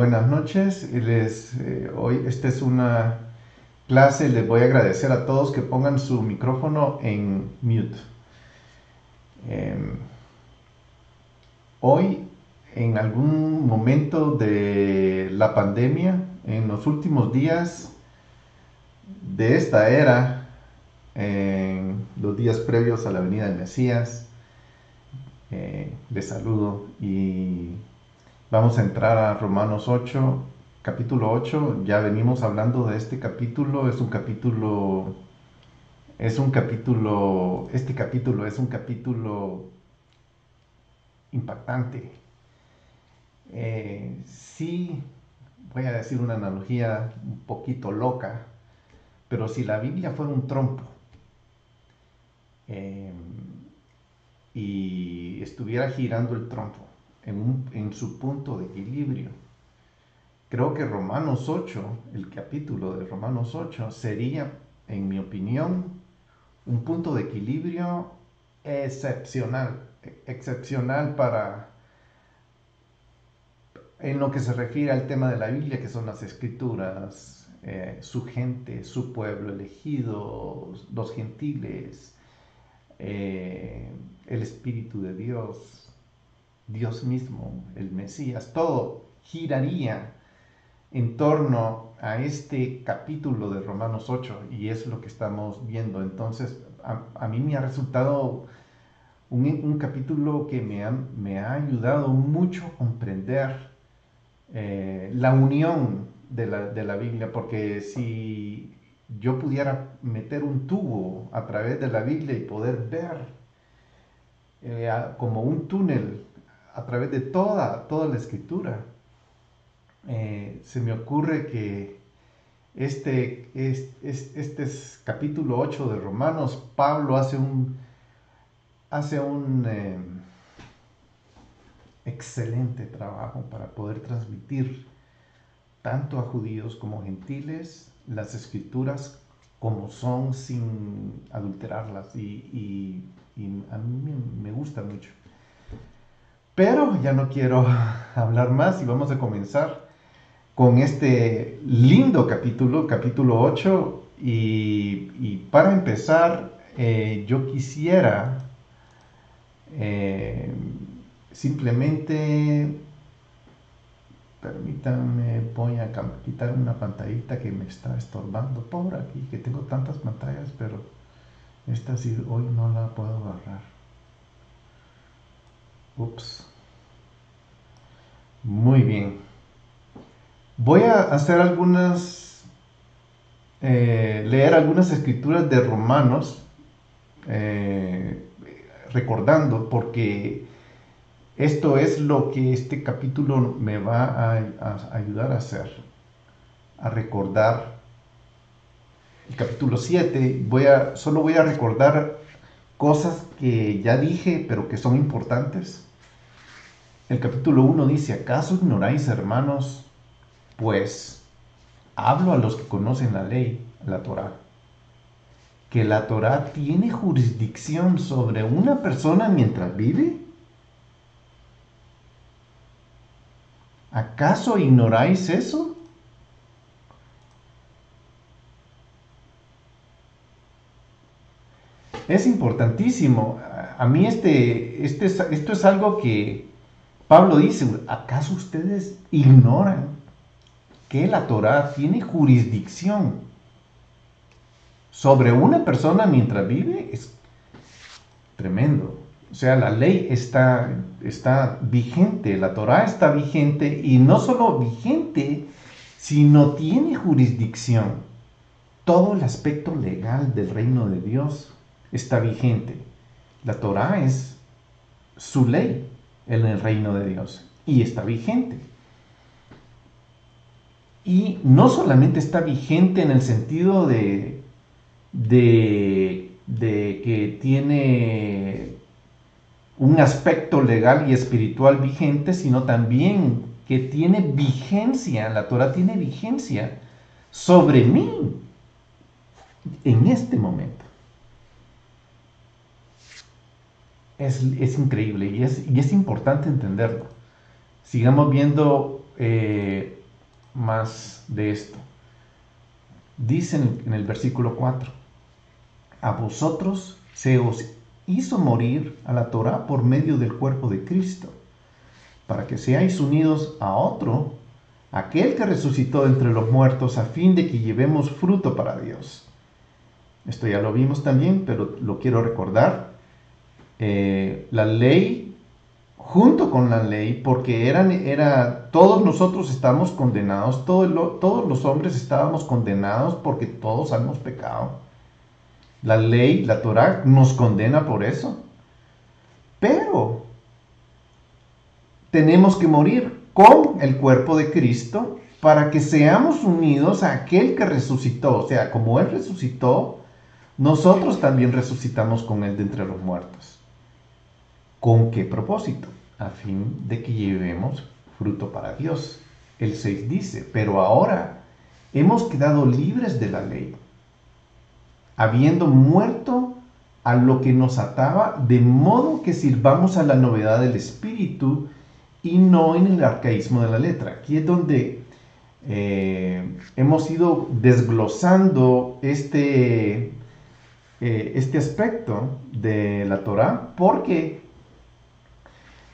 buenas noches. Hoy esta es una clase. Les voy a agradecer a todos que pongan su micrófono en mute. Eh, Hoy, en algún momento de la pandemia, en los últimos días de esta era, en los días previos a la venida del Mesías, les saludo y vamos a entrar a Romanos 8, capítulo 8. Ya venimos hablando de este capítulo. Este capítulo es un capítulo impactante. Sí, voy a decir una analogía un poquito loca, pero si la Biblia fuera un trompo eh, y estuviera girando el trompo en su punto de equilibrio, creo que Romanos 8, el capítulo de Romanos 8, sería, en mi opinión, un punto de equilibrio excepcional en lo que se refiere al tema de la Biblia, que son las escrituras, su gente, su pueblo elegido, los gentiles, el Espíritu de Dios, Dios mismo, el Mesías, todo giraría en torno a este capítulo de Romanos 8 y es lo que estamos viendo. Entonces, a mí me ha resultado un capítulo que me ha ayudado mucho a comprender la unión de la Biblia, porque si yo pudiera meter un tubo a través de la Biblia y poder ver como un túnel a través de toda la escritura, se me ocurre que este es capítulo 8 de Romanos. Pablo hace un excelente trabajo para poder transmitir tanto a judíos como gentiles las escrituras como son, sin adulterarlas, y a mí me gusta mucho. Pero ya no quiero hablar más y vamos a comenzar con este lindo capítulo 8. Y para empezar, yo quisiera eh, simplemente, permítanme, voy a quitar una pantallita que me está estorbando por aquí, que tengo tantas pantallas, pero esta sí hoy no la puedo agarrar. Ups. Muy bien. Voy a hacer leer algunas escrituras de Romanos, eh, recordando, porque esto es lo que este capítulo me va a ayudar a hacer, a recordar. El capítulo 7, solo voy a recordar cosas que ya dije, pero que son importantes. El capítulo 1 dice: ¿acaso ignoráis, hermanos? Pues hablo a los que conocen la ley, la Torá, que la Torá tiene jurisdicción sobre una persona mientras vive. ¿Acaso ignoráis eso? Es importantísimo. A mí esto es algo que Pablo dice: ¿acaso ustedes ignoran que la Torá tiene jurisdicción sobre una persona mientras vive? Es tremendo. O sea, la ley está vigente, la Torá está vigente, y no solo vigente, sino tiene jurisdicción. Todo el aspecto legal del reino de Dios está vigente. La Torá es su ley en el reino de Dios y está vigente. Y no solamente está vigente en el sentido de que tiene un aspecto legal y espiritual vigente, sino también que tiene vigencia, la Torah tiene vigencia sobre mí en este momento. Es increíble y es importante entenderlo. Sigamos viendo más de esto. Dicen en el versículo 4, a vosotros se os hizo morir a la Torá por medio del cuerpo de Cristo, para que seáis unidos a otro, aquel que resucitó entre los muertos, a fin de que llevemos fruto para Dios. Esto ya lo vimos también, pero lo quiero recordar. La ley, junto con la ley, porque todos nosotros estamos condenados, todos los hombres estábamos condenados porque todos hemos pecado. La ley, la Torá, nos condena por eso. Pero tenemos que morir con el cuerpo de Cristo para que seamos unidos a aquel que resucitó. O sea, como Él resucitó, nosotros también resucitamos con Él de entre los muertos. ¿Con qué propósito? A fin de que llevemos fruto para Dios. El 6 dice, pero ahora hemos quedado libres de la ley, habiendo muerto a lo que nos ataba, de modo que sirvamos a la novedad del Espíritu y no en el arcaísmo de la letra. Aquí es donde hemos ido desglosando este aspecto de la Torá, porque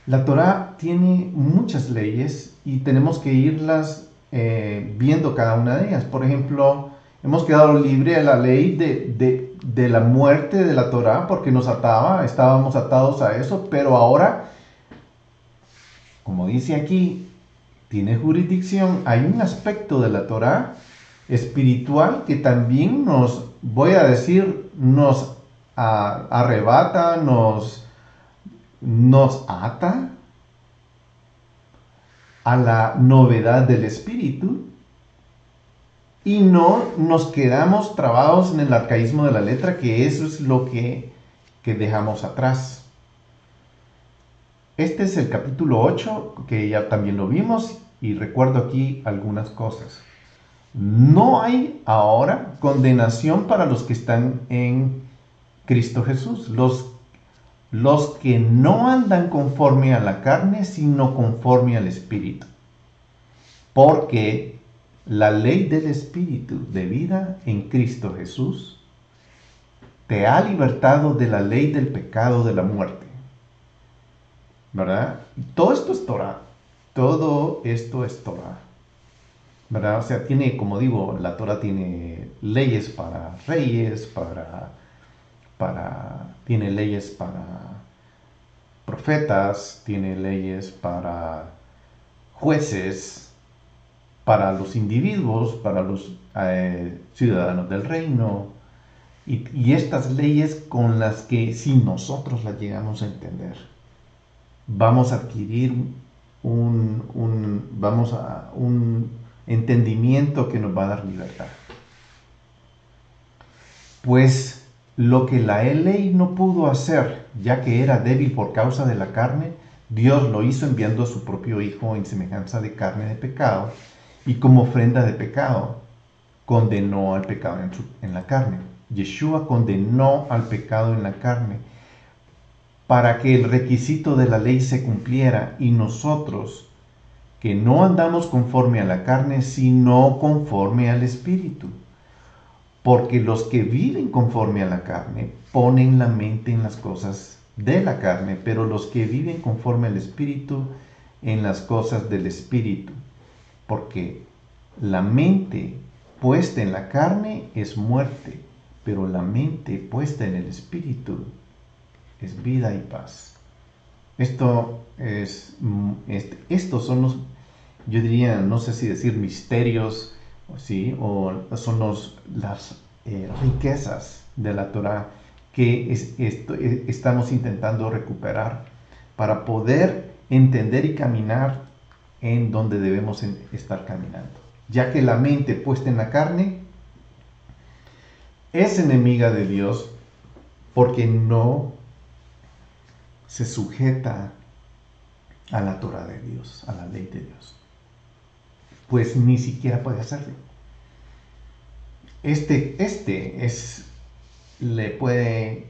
la Torá tiene muchas leyes y tenemos que irlas viendo cada una de ellas. Por ejemplo, hemos quedado libres de la ley de la muerte de la Torá porque nos ataba, estábamos atados a eso, pero ahora, como dice aquí, tiene jurisdicción. Hay un aspecto de la Torá espiritual que también nos arrebata, nos ata a la novedad del Espíritu y no nos quedamos trabados en el arcaísmo de la letra, que eso es lo que dejamos atrás. Este es el capítulo 8, que ya también lo vimos, y recuerdo aquí algunas cosas. No hay ahora condenación para los que están en Cristo Jesús, los que no andan conforme a la carne, sino conforme al Espíritu. Porque la ley del Espíritu de vida en Cristo Jesús te ha libertado de la ley del pecado de la muerte. ¿Verdad? Todo esto es Torah. Todo esto es Torah. ¿Verdad? O sea, tiene, como digo, la Torah tiene leyes para reyes, tiene leyes para profetas, tiene leyes para jueces, para los individuos, para los ciudadanos del reino, y estas leyes con las que, si nosotros las llegamos a entender, vamos a adquirir un entendimiento que nos va a dar libertad. Pues lo que la ley no pudo hacer, ya que era débil por causa de la carne, Dios lo hizo enviando a su propio Hijo en semejanza de carne de pecado, y como ofrenda de pecado, condenó al pecado en la carne. Yeshua condenó al pecado en la carne, para que el requisito de la ley se cumpliera, y nosotros, que no andamos conforme a la carne, sino conforme al Espíritu. Porque los que viven conforme a la carne ponen la mente en las cosas de la carne, pero los que viven conforme al Espíritu en las cosas del Espíritu. Porque la mente puesta en la carne es muerte, pero la mente puesta en el Espíritu es vida y paz. Estos son los, yo diría, no sé si decir misterios, ¿sí? O son las riquezas de la Torah que estamos intentando recuperar para poder entender y caminar en donde debemos estar caminando. Ya que la mente puesta en la carne es enemiga de Dios porque no se sujeta a la Torah de Dios, a la ley de Dios. Pues ni siquiera puede hacerlo. Le puede,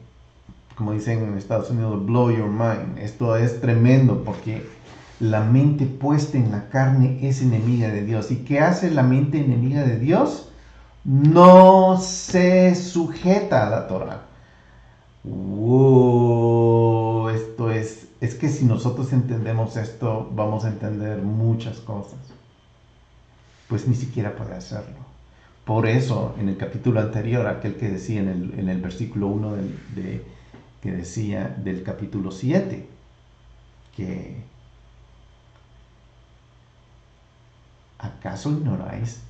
como dicen en Estados Unidos, blow your mind. Esto es tremendo porque La mente puesta en la carne es enemiga de Dios. ¿Y qué hace la mente enemiga de Dios? No se sujeta a la Torah. Wow, esto es que si nosotros entendemos esto, vamos a entender muchas cosas. Pues ni siquiera puede hacerlo. Por eso, en el capítulo anterior, aquel que decía en el versículo 1 que decía del capítulo 7, que ¿acaso ignoráis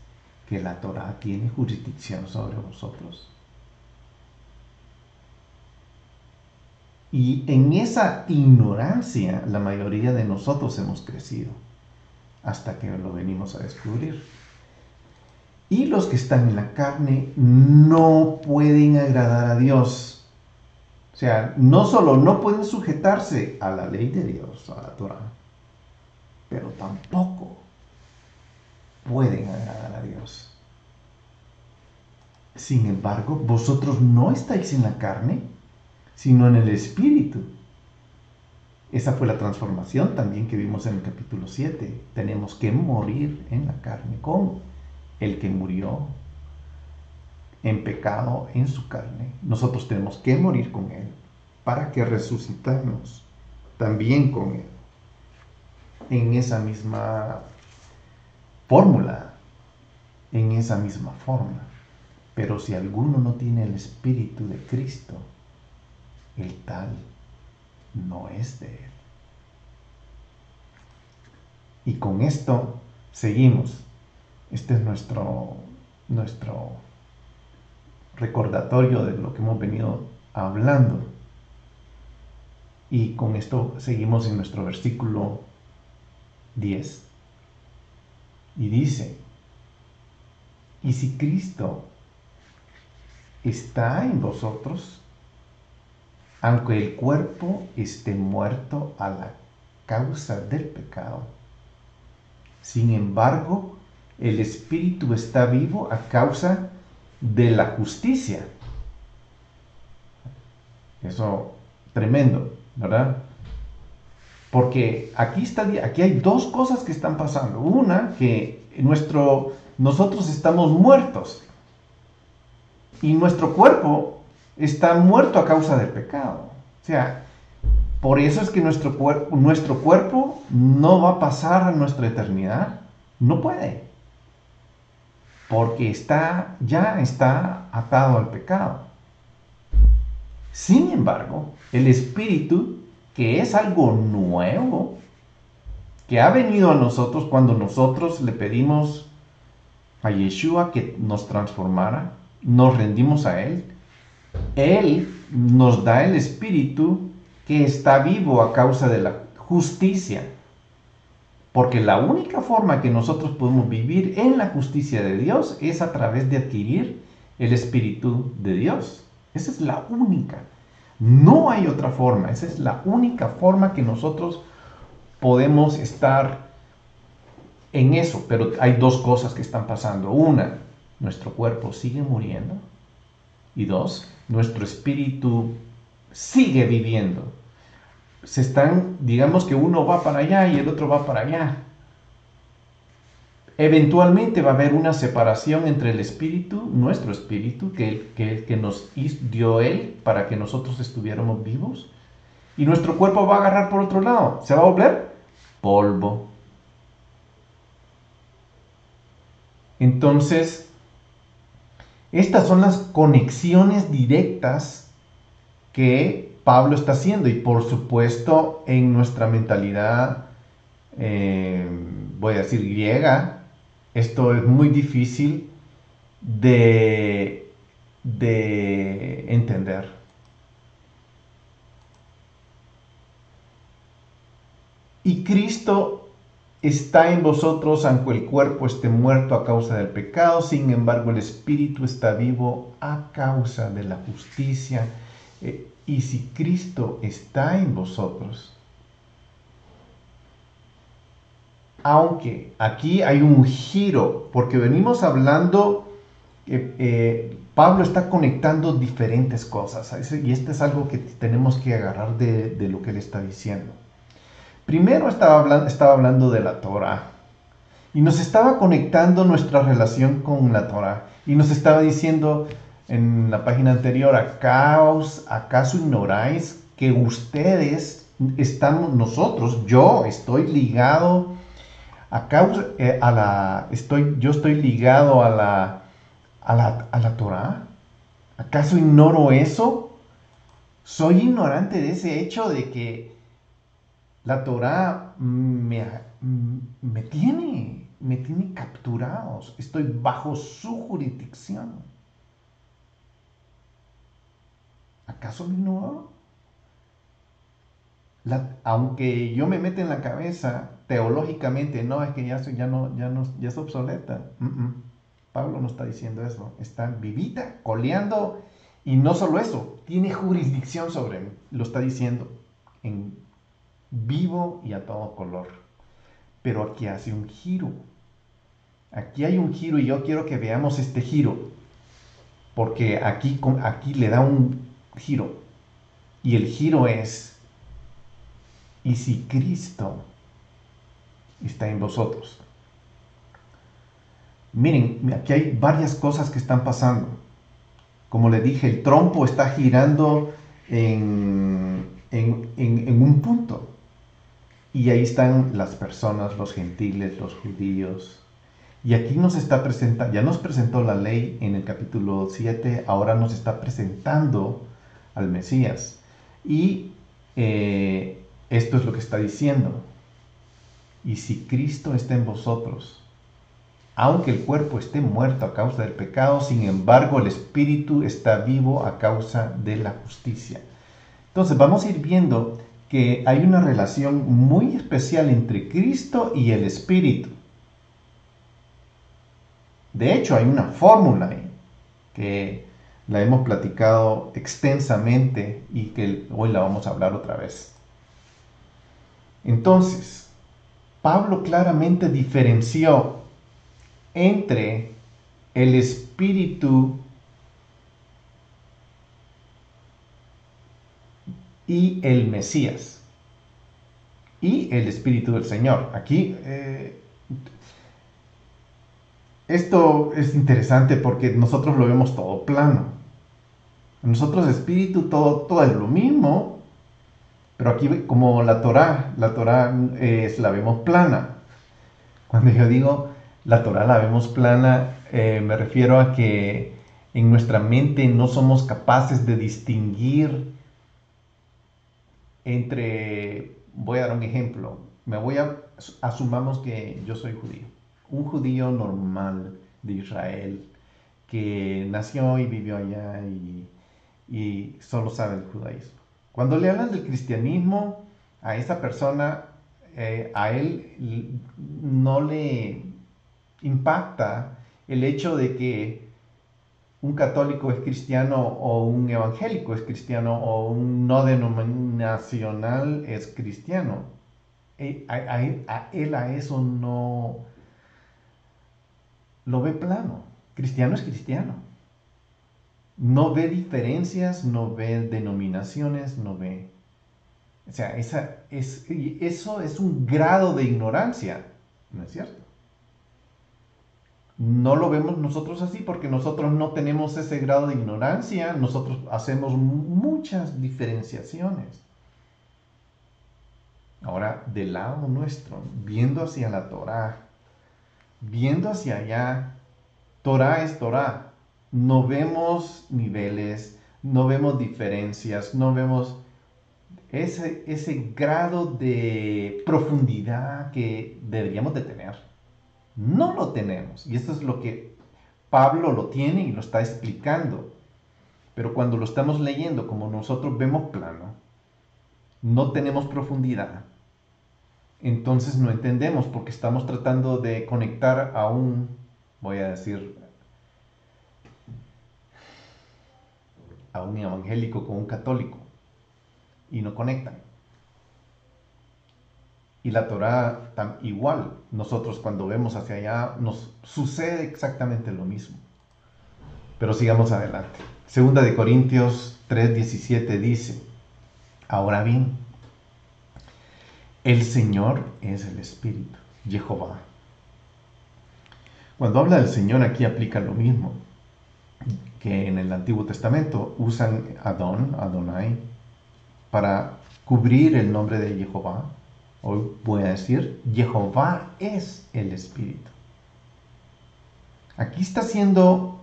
que la Torá tiene jurisdicción sobre vosotros? Y en esa ignorancia la mayoría de nosotros hemos crecido hasta que lo venimos a descubrir. Y los que están en la carne no pueden agradar a Dios. O sea, no solo no pueden sujetarse a la ley de Dios, a la Torá, pero tampoco pueden agradar a Dios. Sin embargo, vosotros no estáis en la carne, sino en el Espíritu. Esa fue la transformación también que vimos en el capítulo 7. Tenemos que morir en la carne con el que murió en pecado en su carne. Nosotros tenemos que morir con Él para que resucitemos también con Él. En esa misma fórmula, en esa misma forma. Pero si alguno no tiene el Espíritu de Cristo, el tal no es de Él. Y con esto seguimos. Este es nuestro recordatorio de lo que hemos venido hablando. Y con esto seguimos en nuestro versículo 10. Y dice, y si Cristo está en vosotros, aunque el cuerpo esté muerto a la causa del pecado, sin embargo, el espíritu está vivo a causa de la justicia. Eso, tremendo, ¿verdad? Porque aquí hay dos cosas que están pasando. Una, que nosotros estamos muertos y nuestro cuerpo está muerto a causa del pecado. O sea, por eso es que nuestro cuerpo no va a pasar a nuestra eternidad. No puede. Porque ya está atado al pecado. Sin embargo, el espíritu, que es algo nuevo, que ha venido a nosotros cuando nosotros le pedimos a Yeshua que nos transformara, nos rendimos a Él nos da el espíritu que está vivo a causa de la justicia. Porque la única forma que nosotros podemos vivir en la justicia de Dios es a través de adquirir el Espíritu de Dios. Esa es la única. No hay otra forma. Esa es la única forma que nosotros podemos estar en eso. Pero hay dos cosas que están pasando. Una, nuestro cuerpo sigue muriendo. Y dos, nuestro espíritu sigue viviendo. Digamos que uno va para allá y el otro va para allá. Eventualmente va a haber una separación entre el espíritu, nuestro espíritu, que nos dio Él para que nosotros estuviéramos vivos, y nuestro cuerpo va a agarrar por otro lado. ¿Se va a volver? Polvo. Entonces, estas son las conexiones directas que Pablo está haciendo, y por supuesto en nuestra mentalidad, voy a decir griega, esto es muy difícil de entender. Y Cristo está en vosotros, aunque el cuerpo esté muerto a causa del pecado, sin embargo el espíritu está vivo a causa de la justicia. Y si Cristo está en vosotros, aunque aquí hay un giro, porque venimos hablando, Pablo está conectando diferentes cosas, y esto es algo que tenemos que agarrar de lo que él está diciendo. Primero estaba hablando de la Torah y nos estaba conectando nuestra relación con la Torah y nos estaba diciendo en la página anterior, ¿acaso ignoráis que ustedes estamos, nosotros, yo estoy ligado yo estoy ligado a la Torah? ¿Acaso ignoro eso? Soy ignorante de ese hecho de que la Torah me tiene capturados. Estoy bajo su jurisdicción. ¿Acaso lo ignoro? Aunque yo me meta en la cabeza teológicamente, no, es que ya es obsoleta. Pablo no está diciendo eso. Está vivita, coleando. Y no solo eso, tiene jurisdicción sobre mí. Lo está diciendo en vivo y a todo color. Pero aquí hace un giro. Aquí hay un giro y yo quiero que veamos este giro. Porque aquí le da un giro. Y el giro es, ¿y si Cristo está en vosotros? Miren, aquí hay varias cosas que están pasando. Como le dije, el trompo está girando en un punto. Y ahí están las personas, los gentiles, los judíos. Y aquí nos está presentando, ya nos presentó la ley en el capítulo 7, ahora nos está presentando al Mesías. Y esto es lo que está diciendo. Y si Cristo está en vosotros, aunque el cuerpo esté muerto a causa del pecado, sin embargo el espíritu está vivo a causa de la justicia. Entonces vamos a ir viendo que hay una relación muy especial entre Cristo y el espíritu. De hecho, hay una fórmula ahí que la hemos platicado extensamente y que hoy la vamos a hablar otra vez. Entonces, Pablo claramente diferenció entre el espíritu y el Mesías y el espíritu del Señor. Aquí esto es interesante porque nosotros lo vemos todo plano. Nosotros espíritu todo es lo mismo, pero aquí como la Torah la vemos plana. Cuando yo digo la Torah la vemos plana, me refiero a que en nuestra mente no somos capaces de distinguir voy a dar un ejemplo, asumamos que yo soy judío, un judío normal de Israel, que nació y vivió allá y solo sabe el judaísmo. Cuando le hablan del cristianismo, a esa persona, a él no le impacta el hecho de que un católico es cristiano o un evangélico es cristiano o un no denominacional es cristiano. A él a eso no lo ve plano. Cristiano es cristiano. No ve diferencias, no ve denominaciones, no ve... O sea, eso es un grado de ignorancia, ¿no es cierto? No lo vemos nosotros así porque nosotros no tenemos ese grado de ignorancia, nosotros hacemos muchas diferenciaciones. Ahora, del lado nuestro, viendo hacia la Torah, viendo hacia allá, Torah es Torah. No vemos niveles, no vemos diferencias, no vemos ese grado de profundidad que deberíamos de tener. No lo tenemos. Y esto es lo que Pablo lo tiene y lo está explicando. Pero cuando lo estamos leyendo como nosotros vemos plano, no tenemos profundidad, entonces no entendemos porque estamos tratando de conectar a voy a decir, a un evangélico con un católico y no conectan. Y la Torah igual, nosotros cuando vemos hacia allá nos sucede exactamente lo mismo. Pero sigamos adelante. Segunda de Corintios 3:17 dice, ahora bien, El Señor es el Espíritu, Jehová. Cuando habla del Señor aquí aplica lo mismo que en el Antiguo Testamento. Usan Adonai, para cubrir el nombre de Jehová. Hoy voy a decir, Jehová es el Espíritu. Aquí está siendo,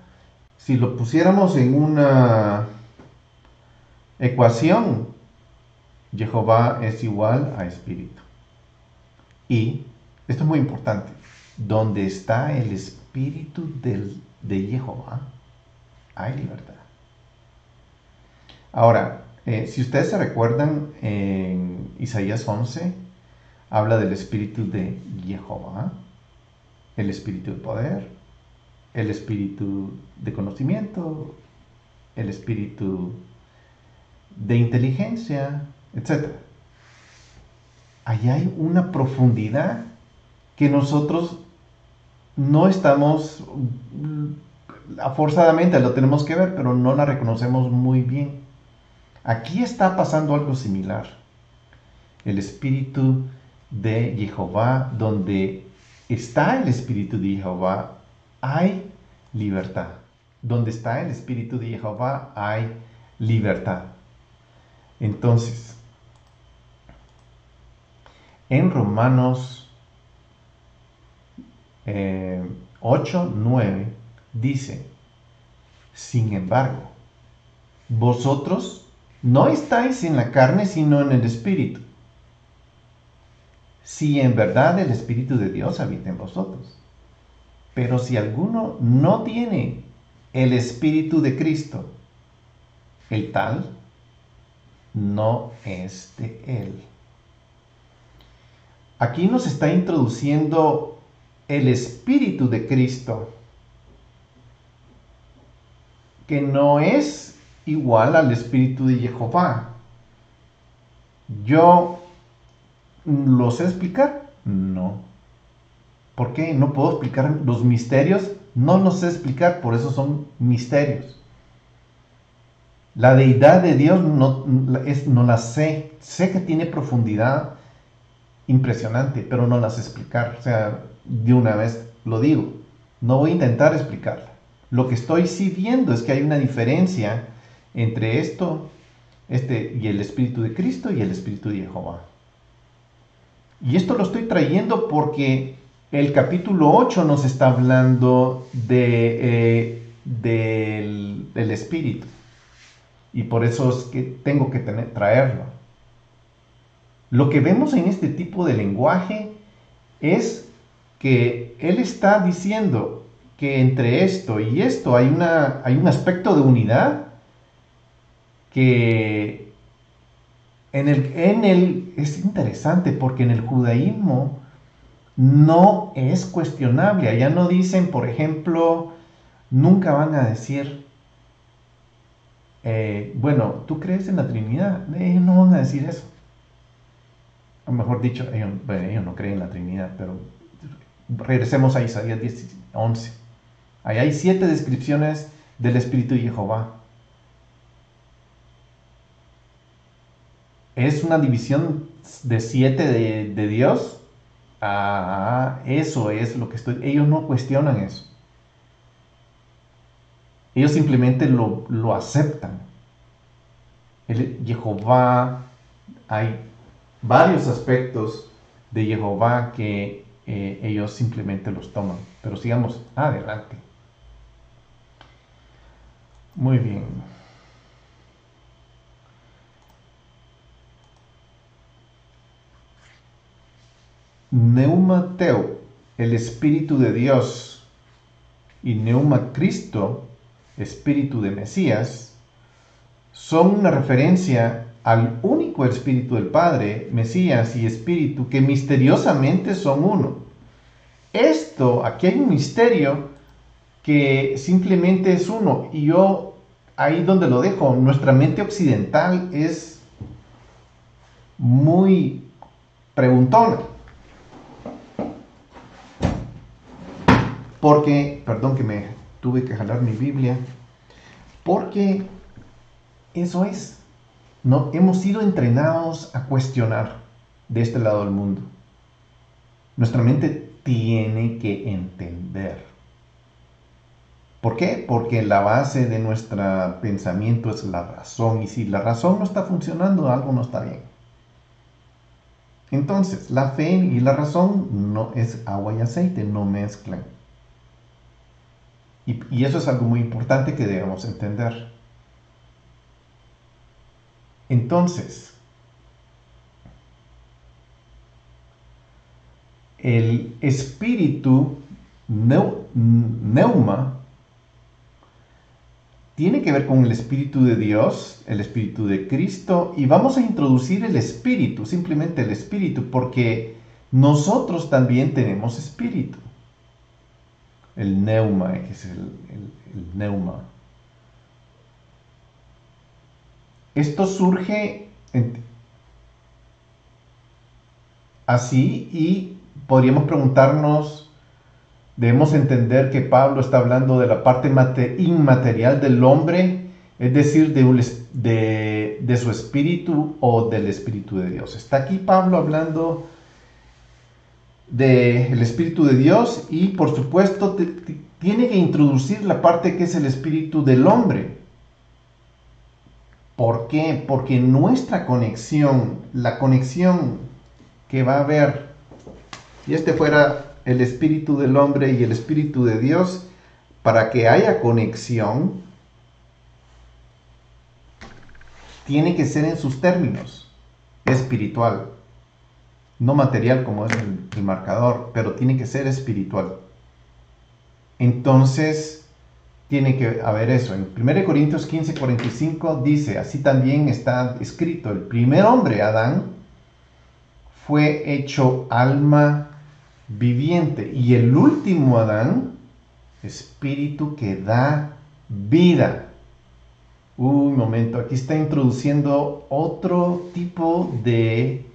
si lo pusiéramos en una ecuación, Jehová es igual a Espíritu. Y, esto es muy importante, donde está el Espíritu de Jehová, hay libertad. Ahora, si ustedes se recuerdan, en Isaías 11, habla del Espíritu de Jehová, el Espíritu de poder, el Espíritu de conocimiento, el Espíritu de inteligencia, etc. Allá hay una profundidad que nosotros no estamos, forzadamente lo tenemos que ver, pero no la reconocemos muy bien. Aquí está pasando algo similar. El Espíritu de Jehová, donde está el Espíritu de Jehová, hay libertad. Donde está el Espíritu de Jehová, hay libertad. Entonces, en Romanos 8, 9, dice, sin embargo, vosotros no estáis en la carne, sino en el Espíritu. Si en verdad el Espíritu de Dios habita en vosotros. Pero si alguno no tiene el Espíritu de Cristo, el tal no es de él. Aquí nos está introduciendo el Espíritu de Cristo, que no es igual al Espíritu de Jehová. ¿Yo lo sé explicar? No. ¿Por qué? No puedo explicar los misterios. No los sé explicar, por eso son misterios. La deidad de Dios no la sé. Sé que tiene profundidad impresionante, pero no la sé explicar. O sea, de una vez lo digo. No voy a intentar explicarla. Lo que estoy sí viendo es que hay una diferencia entre esto, y el Espíritu de Cristo y el Espíritu de Jehová. Y esto lo estoy trayendo porque el capítulo 8 nos está hablando del Espíritu. Y por eso es que tengo que traerlo. Lo que vemos en este tipo de lenguaje es que él está diciendo que entre esto y esto hay un aspecto de unidad que es interesante, porque en el judaísmo no es cuestionable. Allá no dicen, por ejemplo, nunca van a decir, bueno, ¿tú crees en la Trinidad? Ellos no van a decir eso. O mejor dicho, ellos no creen en la Trinidad, pero regresemos a Isaías 11. Ahí hay 7 descripciones del Espíritu de Jehová. ¿Es una división de 7 de Dios? Eso es lo que ellos no cuestionan eso. Ellos simplemente lo aceptan. Jehová, hay varios aspectos de Jehová que ellos simplemente los toman. Pero sigamos adelante. Muy bien. Neuma Teo, el Espíritu de Dios, y Neuma Cristo, Espíritu de Mesías, son una referencia al único Espíritu del Padre, Mesías y Espíritu, que misteriosamente son uno. Aquí hay un misterio que simplemente es uno, y yo ahí donde lo dejo. Nuestra mente occidental es muy preguntona. Porque, perdón que me tuve que jalar mi Biblia, porque eso es, no hemos sido entrenados a cuestionar. de este lado del mundo. Nuestra mente tiene que entender. ¿Por qué? Porque la base de nuestro pensamiento es la razón, y si la razón no está funcionando, algo no está bien. Entonces, la fe y la razón no es agua y aceite, no mezclan. Y eso es algo muy importante que debemos entender. Entonces, el espíritu neuma tiene que ver con el Espíritu de Dios, el Espíritu de Cristo, y vamos a introducir el Espíritu, simplemente el Espíritu, porque nosotros también tenemos Espíritu. El neuma, que es el neuma. Esto surge así y podríamos preguntarnos, debemos entender que Pablo está hablando de la parte inmaterial del hombre, es decir, de su espíritu o del Espíritu de Dios. Está aquí Pablo hablando del Espíritu de Dios y por supuesto tiene que introducir la parte que es el Espíritu del hombre. ¿Por qué? Porque nuestra conexión, la conexión que va a haber, y este fuera el espíritu del hombre y el espíritu de Dios, para que haya conexión, tiene que ser en sus términos, espiritual, no material como es el marcador, pero tiene que ser espiritual. Entonces, tiene que haber eso. En 1 Corintios 15:45 dice, así también está escrito, el primer hombre, Adán, fue hecho alma viviente, y el último Adán, espíritu que da vida. Un momento, aquí está introduciendo otro tipo de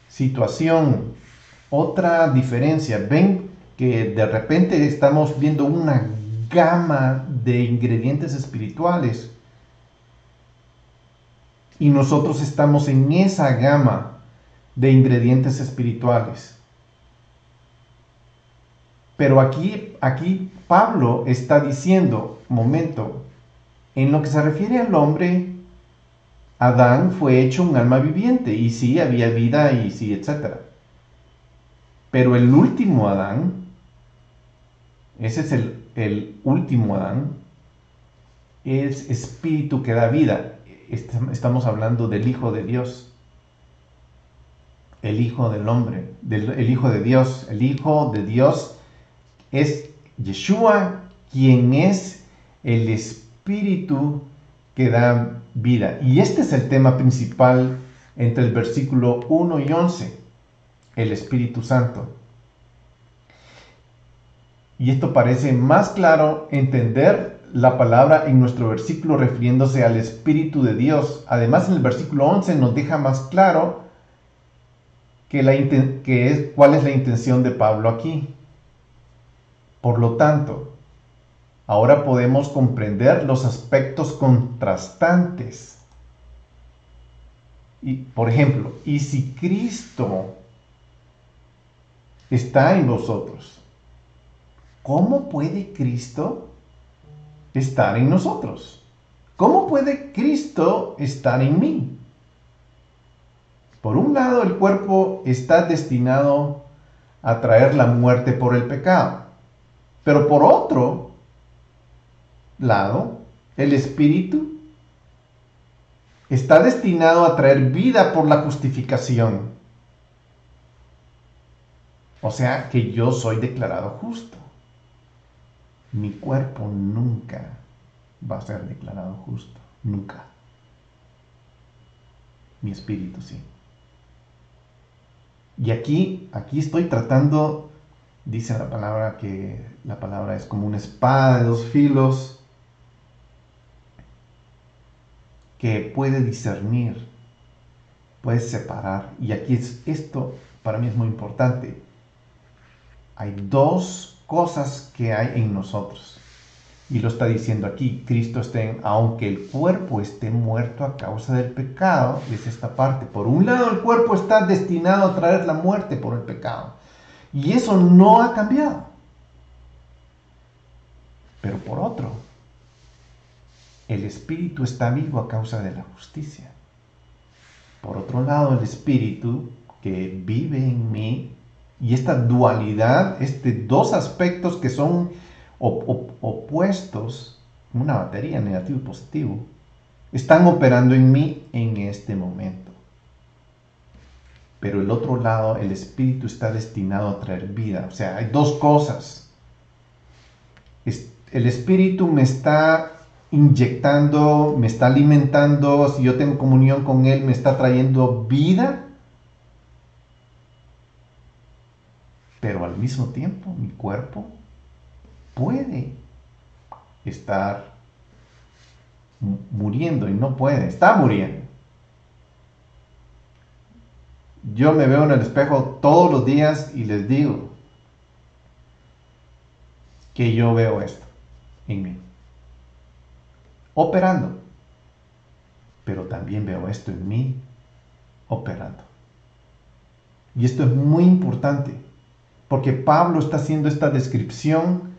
situación, otra diferencia. Ven que de repente estamos viendo una gama de ingredientes espirituales y nosotros estamos en esa gama de ingredientes espirituales. Pero aquí Pablo está diciendo, momento, en lo que se refiere al hombre, Adán fue hecho un alma viviente, y sí, había vida, y sí, etc. Pero el último Adán, ese es el último Adán, es espíritu que da vida. Estamos hablando del Hijo de Dios, el Hijo del hombre, el Hijo de Dios. El Hijo de Dios es Yeshua, quien es el espíritu que da vida. Y este es el tema principal entre el versículo 1 y 11, el Espíritu Santo. Y esto parece más claro entender la palabra en nuestro versículo refiriéndose al Espíritu de Dios. Además, en el versículo 11 nos deja más claro cuál es la intención de Pablo aquí. Por lo tanto, ahora podemos comprender los aspectos contrastantes. Y, por ejemplo, y si Cristo está en vosotros, ¿cómo puede Cristo estar en nosotros? ¿Cómo puede Cristo estar en mí? Por un lado, el cuerpo está destinado a traer la muerte por el pecado. Pero por otro lado, el espíritu está destinado a traer vida por la justificación. O sea que yo soy declarado justo. Mi cuerpo nunca va a ser declarado justo. Nunca. Mi espíritu sí. Y aquí estoy tratando, dice la palabra, que la palabra es como una espada de dos filos que puede discernir, puede separar. Y aquí esto para mí es muy importante. Hay dos cosas que hay en nosotros. Y lo está diciendo aquí, Cristo está aunque el cuerpo esté muerto a causa del pecado, es esta parte. Por un lado, el cuerpo está destinado a traer la muerte por el pecado. Y eso no ha cambiado. Pero por otro, el espíritu está vivo a causa de la justicia. Por otro lado, el espíritu que vive en mí, y esta dualidad, dos aspectos que son opuestos, una batería negativo y positivo, están operando en mí en este momento. Pero el otro lado, el espíritu está destinado a traer vida. O sea, hay dos cosas. El espíritu me está inyectando, me está alimentando, si yo tengo comunión con él, me está trayendo vida. Pero al mismo tiempo, mi cuerpo puede estar muriendo y no puede, está muriendo. Yo me veo en el espejo todos los días y les digo que yo veo esto en mí, operando, pero también veo esto en mí, operando. Y esto es muy importante, porque Pablo está haciendo esta descripción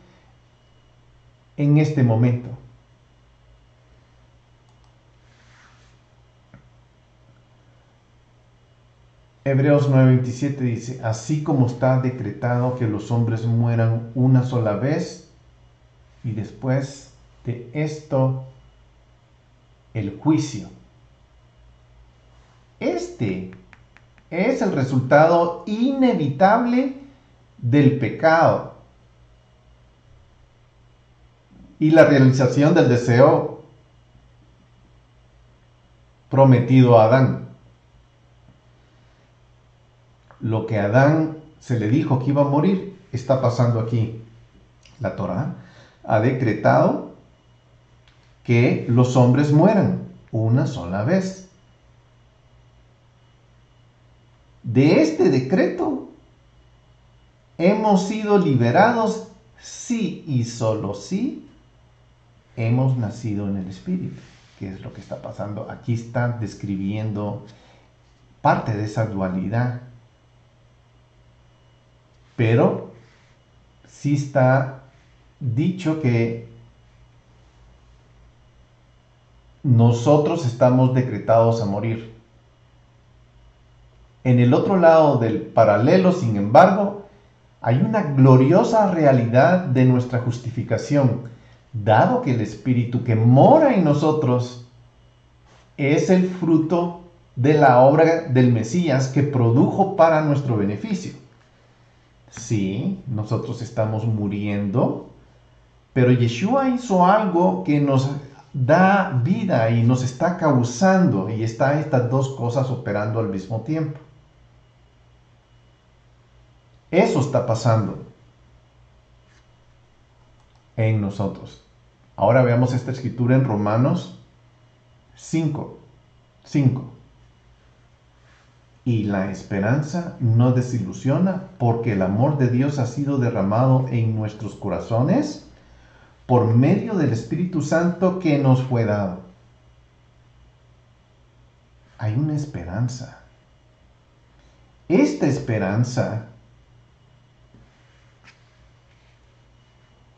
en este momento. Hebreos 9:27 dice, así como está decretado que los hombres mueran una sola vez, y después de esto, el juicio. Este es el resultado inevitable del pecado y la realización del deseo prometido a Adán. Lo que a Adán se le dijo que iba a morir, está pasando aquí. La Torá ha decretado que los hombres mueran una sola vez. De este decreto hemos sido liberados si y solo si hemos nacido en el Espíritu. ¿Qué es lo que está pasando? Aquí está describiendo parte de esa dualidad. Pero sí está dicho que nosotros estamos decretados a morir. En el otro lado del paralelo, sin embargo, hay una gloriosa realidad de nuestra justificación, dado que el Espíritu que mora en nosotros es el fruto de la obra del Mesías que produjo para nuestro beneficio. Sí, nosotros estamos muriendo, pero Yeshua hizo algo que nos da vida y nos está causando, y está estas dos cosas operando al mismo tiempo. Eso está pasando en nosotros. Ahora veamos esta escritura en Romanos 5:5. Y la esperanza no desilusiona, porque el amor de Dios ha sido derramado en nuestros corazones por medio del Espíritu Santo que nos fue dado. Hay una esperanza. Esta esperanza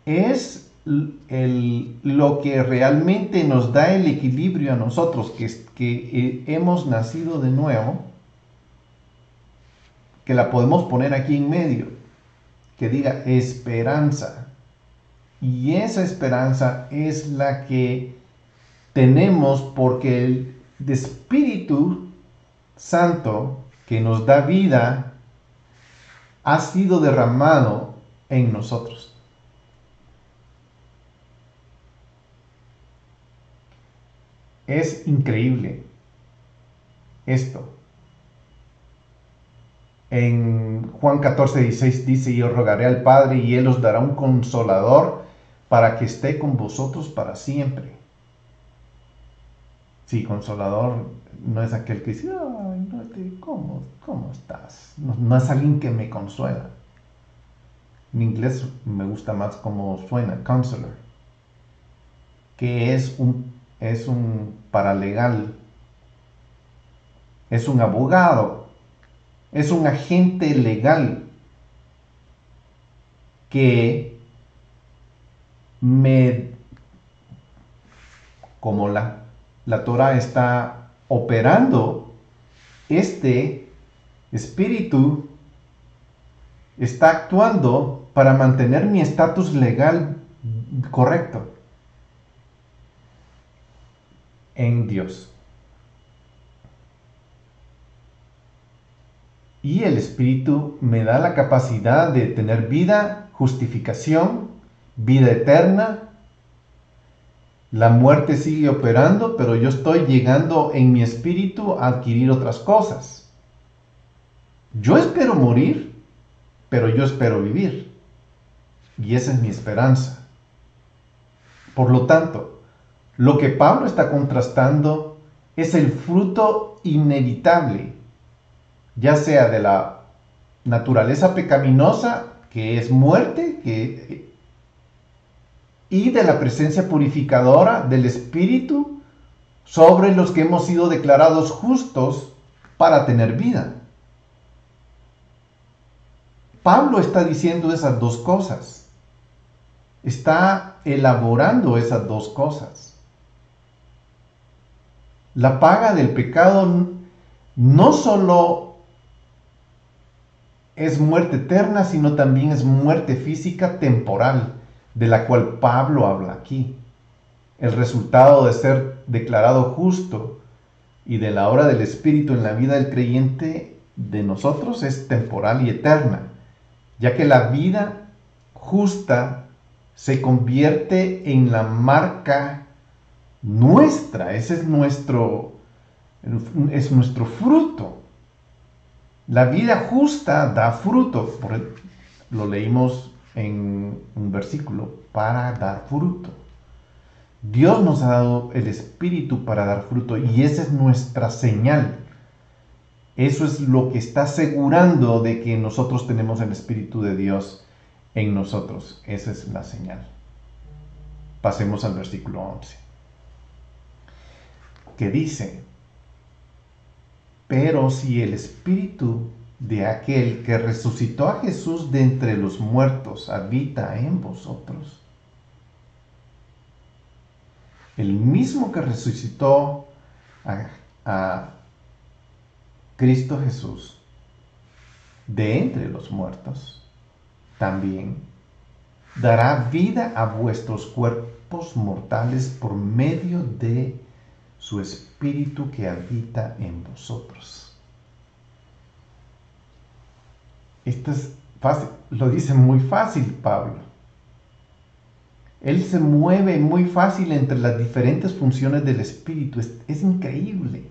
es lo que realmente nos da el equilibrio a nosotros, que hemos nacido de nuevo, que la podemos poner aquí en medio, que diga esperanza. Y esa esperanza es la que tenemos porque el Espíritu Santo que nos da vida ha sido derramado en nosotros. Es increíble esto. En Juan 14:16 dice, yo rogaré al Padre y Él os dará un consolador para que esté con vosotros para siempre. Sí, consolador no es aquel que dice, ay, no ¿cómo estás? No es alguien que me consuela. En inglés me gusta más cómo suena, counselor. que es un paralegal, es un abogado, es un agente legal que me, como la Torah está operando, este espíritu está actuando para mantener mi estatus legal correcto en Dios. Y el Espíritu me da la capacidad de tener vida, justificación, vida eterna. La muerte sigue operando, pero yo estoy llegando en mi espíritu a adquirir otras cosas. Yo espero morir, pero yo espero vivir. Y esa es mi esperanza. Por lo tanto, lo que Pablo está contrastando es el fruto inevitable, ya sea de la naturaleza pecaminosa, que es muerte, y de la presencia purificadora del Espíritu sobre los que hemos sido declarados justos para tener vida. Pablo está diciendo esas dos cosas. Está elaborando esas dos cosas. La paga del pecado no solo es muerte eterna, sino también es muerte física temporal, de la cual Pablo habla aquí. El resultado de ser declarado justo y de la obra del Espíritu en la vida del creyente de nosotros es temporal y eterna, ya que la vida justa se convierte en la marca nuestra. Ese es nuestro fruto. La vida justa da fruto. Lo leímos en un versículo, para dar fruto. Dios nos ha dado el Espíritu para dar fruto y esa es nuestra señal. Eso es lo que está asegurando de que nosotros tenemos el Espíritu de Dios en nosotros. Esa es la señal. Pasemos al versículo 11, que dice: pero si el Espíritu de aquel que resucitó a Jesús de entre los muertos habita en vosotros, el mismo que resucitó a Cristo Jesús de entre los muertos, también dará vida a vuestros cuerpos mortales por medio de su Espíritu que habita en vosotros. Esto es fácil, lo dice muy fácil Pablo. Él se mueve muy fácil entre las diferentes funciones del Espíritu. Es increíble.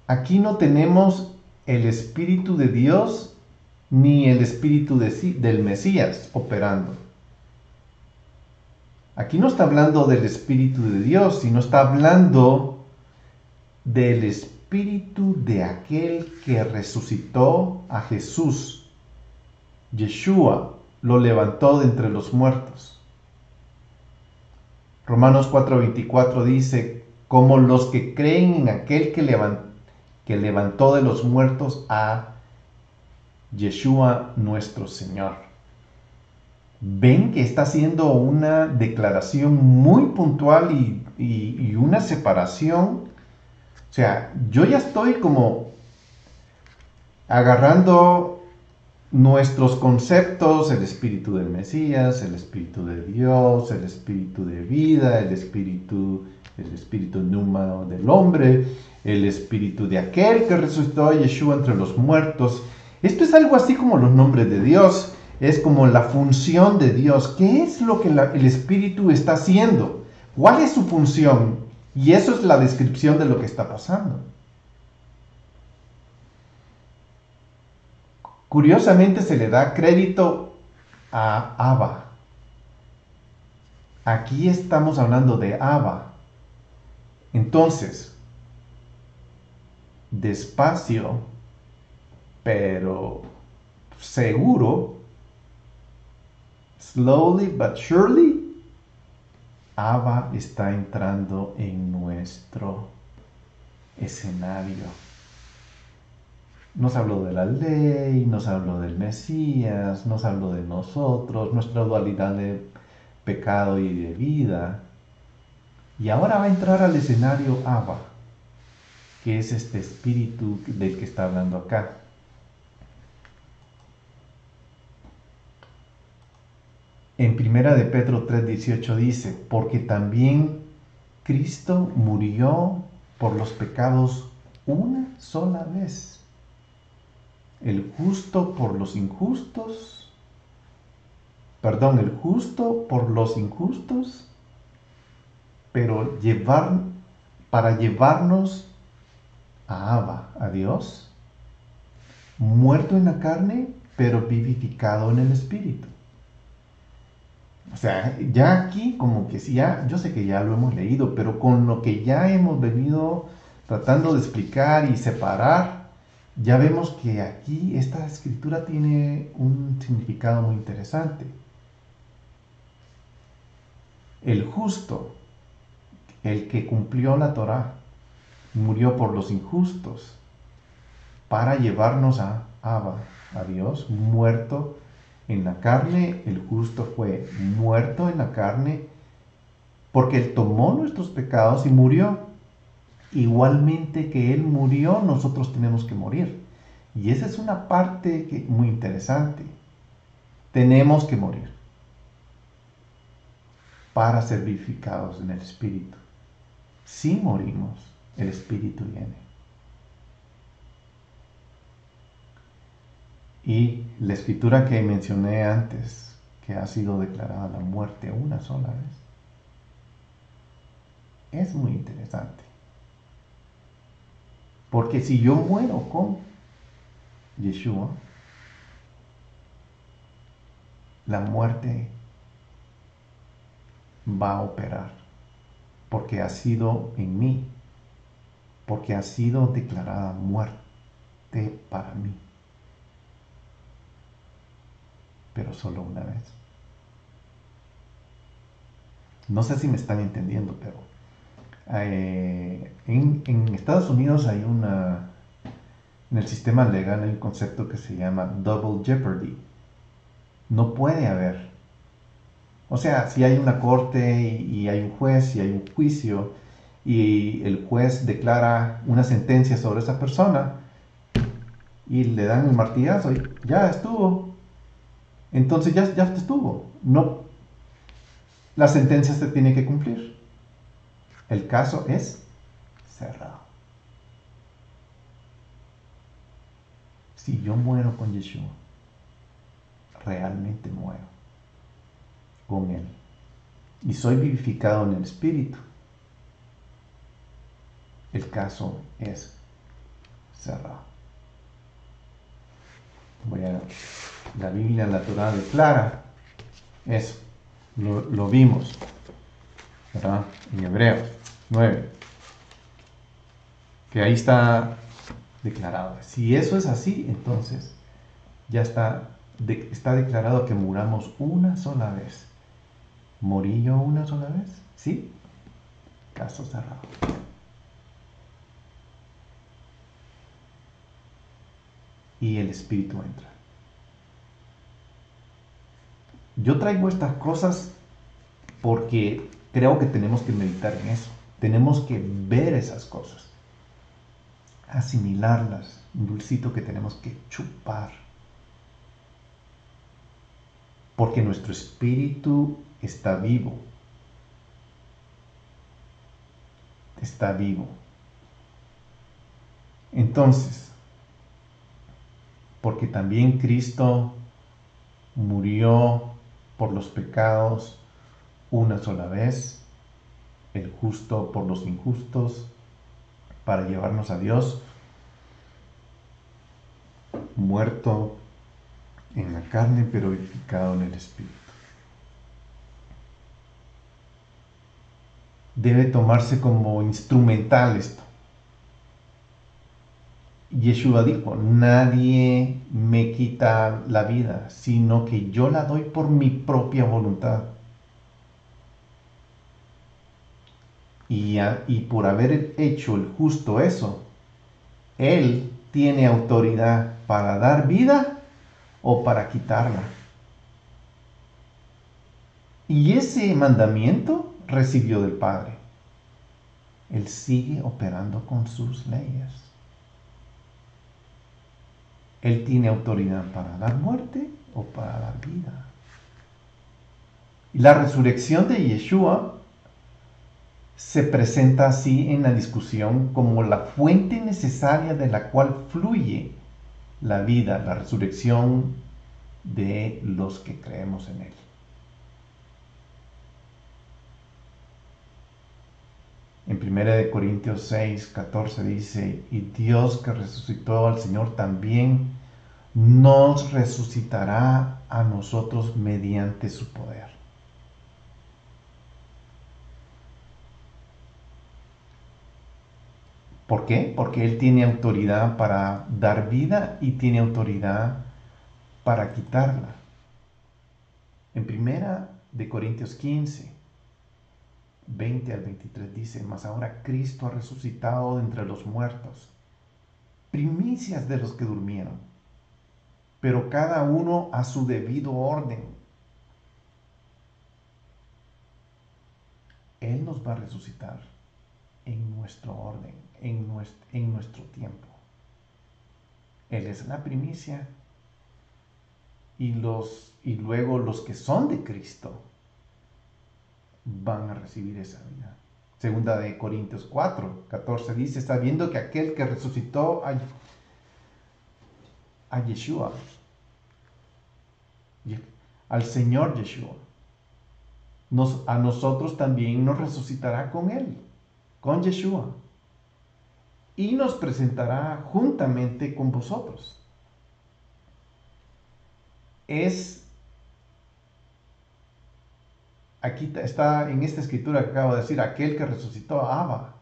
Aquí no tenemos el Espíritu de Dios ni el Espíritu del Mesías operando. Aquí no está hablando del Espíritu de Dios, sino está hablando del Espíritu de aquel que resucitó a Jesús. Yeshua lo levantó de entre los muertos. Romanos 4:24 dice: como los que creen en aquel que levantó de los muertos a Yeshua nuestro Señor. Ven que está haciendo una declaración muy puntual y una separación. O sea, yo ya estoy como agarrando nuestros conceptos: el Espíritu del Mesías, el Espíritu de Dios, el Espíritu de vida, el Espíritu Pneuma del hombre, el Espíritu de aquel que resucitó a Yeshua entre los muertos. Esto es algo así como los nombres de Dios, es como la función de Dios. ¿Qué es lo que el Espíritu está haciendo? ¿Cuál es su función? Y eso es la descripción de lo que está pasando. Curiosamente se le da crédito a Abba. Aquí estamos hablando de Abba. Entonces, despacio, pero seguro, slowly but surely, Abba está entrando en nuestro escenario. Nos habló de la ley, nos habló del Mesías, nos habló de nosotros, nuestra dualidad de pecado y de vida. Y ahora va a entrar al escenario Abba, que es este espíritu del que está hablando acá. En Primera de Pedro 3:18 dice, porque también Cristo murió por los pecados una sola vez, el justo por los injustos, el justo por los injustos, pero para llevarnos a Abba, a Dios, muerto en la carne, pero vivificado en el Espíritu. O sea, ya aquí como que sí, ya, yo sé que ya lo hemos leído, pero con lo que ya hemos venido tratando de explicar y separar, ya vemos que aquí esta escritura tiene un significado muy interesante. El justo, el que cumplió la Torá, murió por los injustos para llevarnos a Abba, a Dios, muerto en la carne. El justo fue muerto en la carne porque Él tomó nuestros pecados y murió. Igualmente que Él murió, nosotros tenemos que morir. Y esa es una parte muy interesante. Tenemos que morir para ser vivificados en el Espíritu. Si morimos, el Espíritu viene. Y la escritura que mencioné antes, que ha sido declarada la muerte una sola vez, es muy interesante. Porque si yo muero con Yeshua, la muerte va a operar, porque ha sido en mí, porque ha sido declarada muerte para mí, pero solo una vez. No sé si me están entendiendo, pero en Estados Unidos hay en el sistema legal hay un concepto que se llama double jeopardy. No puede haber. O sea, si hay una corte y hay un juez y hay un juicio y el juez declara una sentencia sobre esa persona y le dan el martillazo y ya estuvo. Entonces ya estuvo. No, la sentencia se tiene que cumplir. El caso es cerrado. Si yo muero con Yeshua, realmente muero con Él. Y soy vivificado en el Espíritu. El caso es cerrado. La Biblia, la Torá declara eso. Lo vimos, ¿verdad? En Hebreos 9. Que ahí está declarado. Si eso es así, entonces ya está declarado que muramos una sola vez. ¿Morí yo una sola vez? Sí. Caso cerrado. Y el Espíritu entra. Yo traigo estas cosas porque creo que tenemos que meditar en eso. Tenemos que ver esas cosas. Asimilarlas. Un dulcito que tenemos que chupar. Porque nuestro espíritu está vivo. Está vivo. Entonces, porque también Cristo murió por los pecados una sola vez, el justo por los injustos, para llevarnos a Dios, muerto en la carne, pero vivificado en el Espíritu. Debe tomarse como instrumental esto. Yeshua dijo, nadie me quita la vida, sino que yo la doy por mi propia voluntad. y por haber hecho el justo eso, Él tiene autoridad para dar vida o para quitarla. Y ese mandamiento recibió del Padre. Él sigue operando con sus leyes. Él tiene autoridad para dar muerte o para dar vida. Y la resurrección de Yeshua se presenta así en la discusión como la fuente necesaria de la cual fluye la vida, la resurrección de los que creemos en Él. En 1 Corintios 6, 14 dice, y Dios que resucitó al Señor también nos resucitará a nosotros mediante su poder. ¿Por qué? Porque Él tiene autoridad para dar vida y tiene autoridad para quitarla. En 1 Corintios 15, 20 al 23 dice, mas ahora Cristo ha resucitado de entre los muertos, primicias de los que durmieron, pero cada uno a su debido orden. Él nos va a resucitar en nuestro orden, en nuestro tiempo. Él es la primicia y luego los que son de Cristo van a recibir esa vida. Segunda de Corintios 4, 14 dice, sabiendo que aquel que resucitó a Yeshua, al Señor Yeshua, a nosotros también nos resucitará con Él, con Yeshua, y nos presentará juntamente con vosotros. Aquí está en esta escritura que acabo de decir, aquel que resucitó a Abba.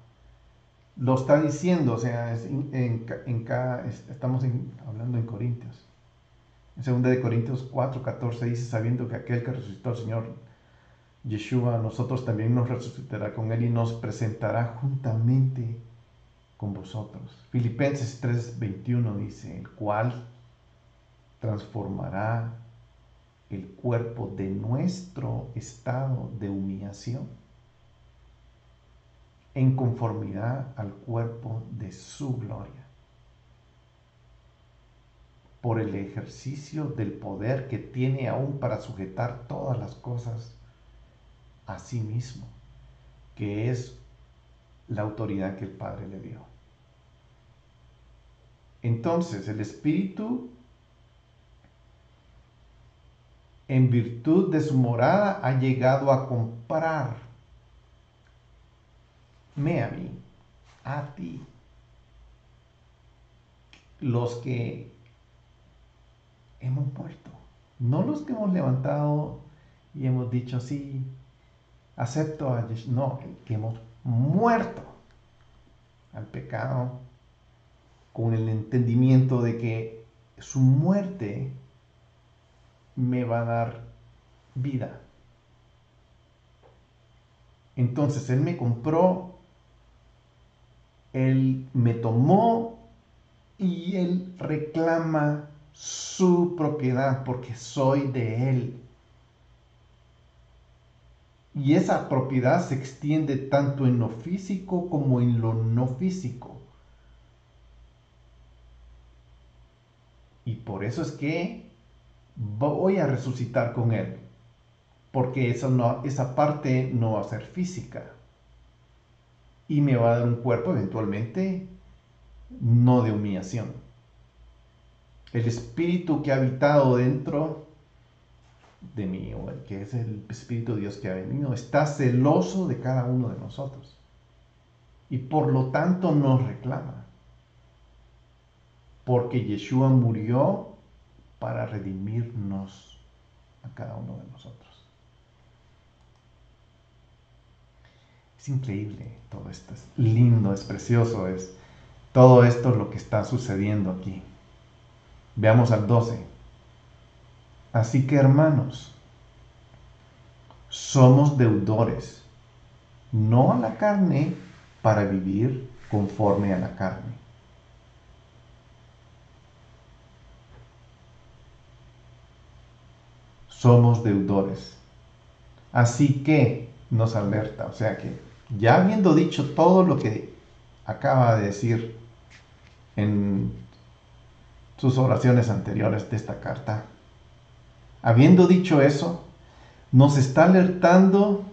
Lo está diciendo, o sea, estamos hablando en Corintios. En 2 de Corintios 4, 14 dice, sabiendo que aquel que resucitó al Señor Yeshua, nosotros también nos resucitará con Él y nos presentará juntamente con vosotros. Filipenses 3, 21 dice, el cual transformará el cuerpo de nuestro estado de humillación en conformidad al cuerpo de su gloria, por el ejercicio del poder que tiene aún para sujetar todas las cosas a sí mismo, que es la autoridad que el Padre le dio. Entonces, el Espíritu, en virtud de su morada, ha llegado a comprarme a mí, a ti, los que hemos muerto, no los que hemos levantado y hemos dicho sí, acepto a Yeshua, no, el que hemos muerto al pecado con el entendimiento de que su muerte me va a dar vida. Entonces Él me compró, Él me tomó y Él reclama su propiedad porque soy de Él. Y esa propiedad se extiende tanto en lo físico como en lo no físico. Y por eso es que voy a resucitar con Él. Porque esa parte no va a ser física. Y me va a dar un cuerpo eventualmente no de humillación. El espíritu que ha habitado dentro de mí, o el que es el Espíritu de Dios que ha venido, está celoso de cada uno de nosotros. Y por lo tanto nos reclama. Porque Yeshua murió para redimirnos a cada uno de nosotros. Es increíble todo esto, es lindo, es precioso, es todo esto lo que está sucediendo aquí. Veamos al 12. Así que hermanos, somos deudores, no a la carne para vivir conforme a la carne. Somos deudores. Así que nos alerta, o sea que ya habiendo dicho todo lo que acaba de decir en sus oraciones anteriores de esta carta, habiendo dicho eso, nos está alertando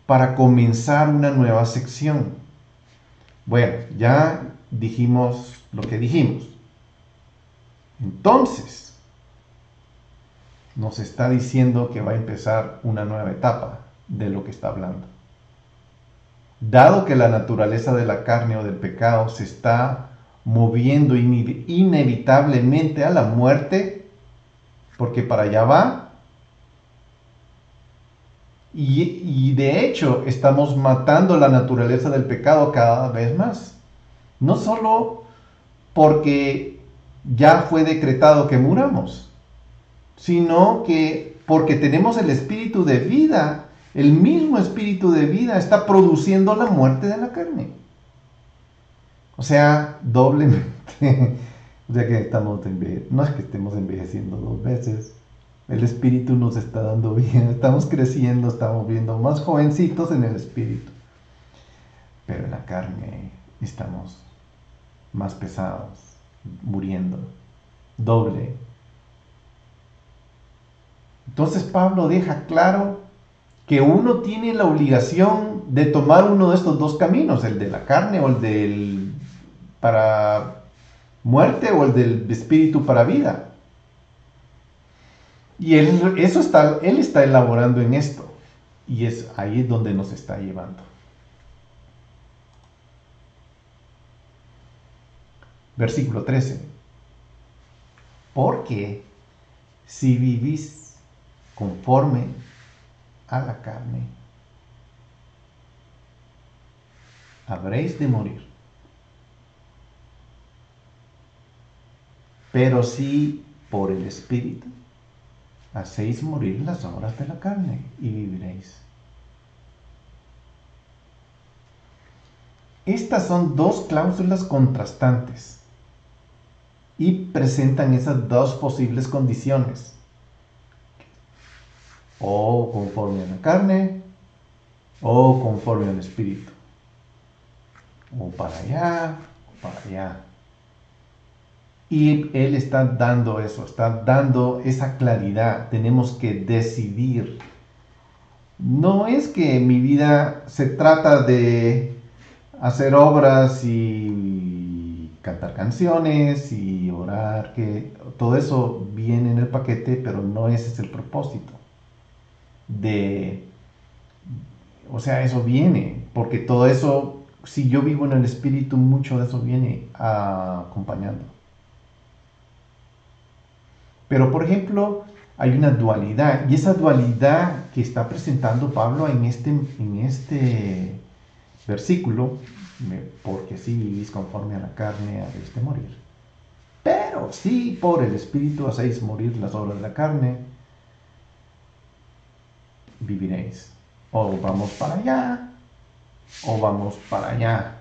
para comenzar una nueva sección. Bueno, ya dijimos lo que dijimos. Entonces, nos está diciendo que va a empezar una nueva etapa de lo que está hablando. Dado que la naturaleza de la carne o del pecado se está moviendo inevitablemente a la muerte, porque para allá va, y de hecho estamos matando la naturaleza del pecado cada vez más. No solo porque ya fue decretado que muramos, sino que porque tenemos el espíritu de vida, el mismo espíritu de vida está produciendo la muerte de la carne. O sea, doblemente. O sea que no es que estemos envejeciendo dos veces. El espíritu nos está dando bien, estamos creciendo, estamos viendo más jovencitos en el espíritu. Pero en la carne estamos más pesados, muriendo, doble. Entonces Pablo deja claro que uno tiene la obligación de tomar uno de estos dos caminos, el de la carne o el del para muerte o el del espíritu para vida. Y él está elaborando en esto. Y es ahí donde nos está llevando. Versículo 13. Porque si vivís conforme a la carne, habréis de morir. Pero si por el Espíritu hacéis morir las obras de la carne y viviréis. Estas son dos cláusulas contrastantes y presentan esas dos posibles condiciones. O conforme a la carne o conforme al Espíritu. O para allá o para allá. Y él está dando eso, está dando esa claridad. Tenemos que decidir. No es que mi vida se trata de hacer obras y cantar canciones y orar, que todo eso viene en el paquete, pero no ese es el propósito. O sea, eso viene, porque todo eso, si yo vivo en el Espíritu, mucho de eso viene acompañando. Pero, por ejemplo, hay una dualidad, y esa dualidad que está presentando Pablo en este versículo, porque si vivís conforme a la carne, habéis de morir. Pero si por el Espíritu hacéis morir las obras de la carne, viviréis. O vamos para allá, o vamos para allá.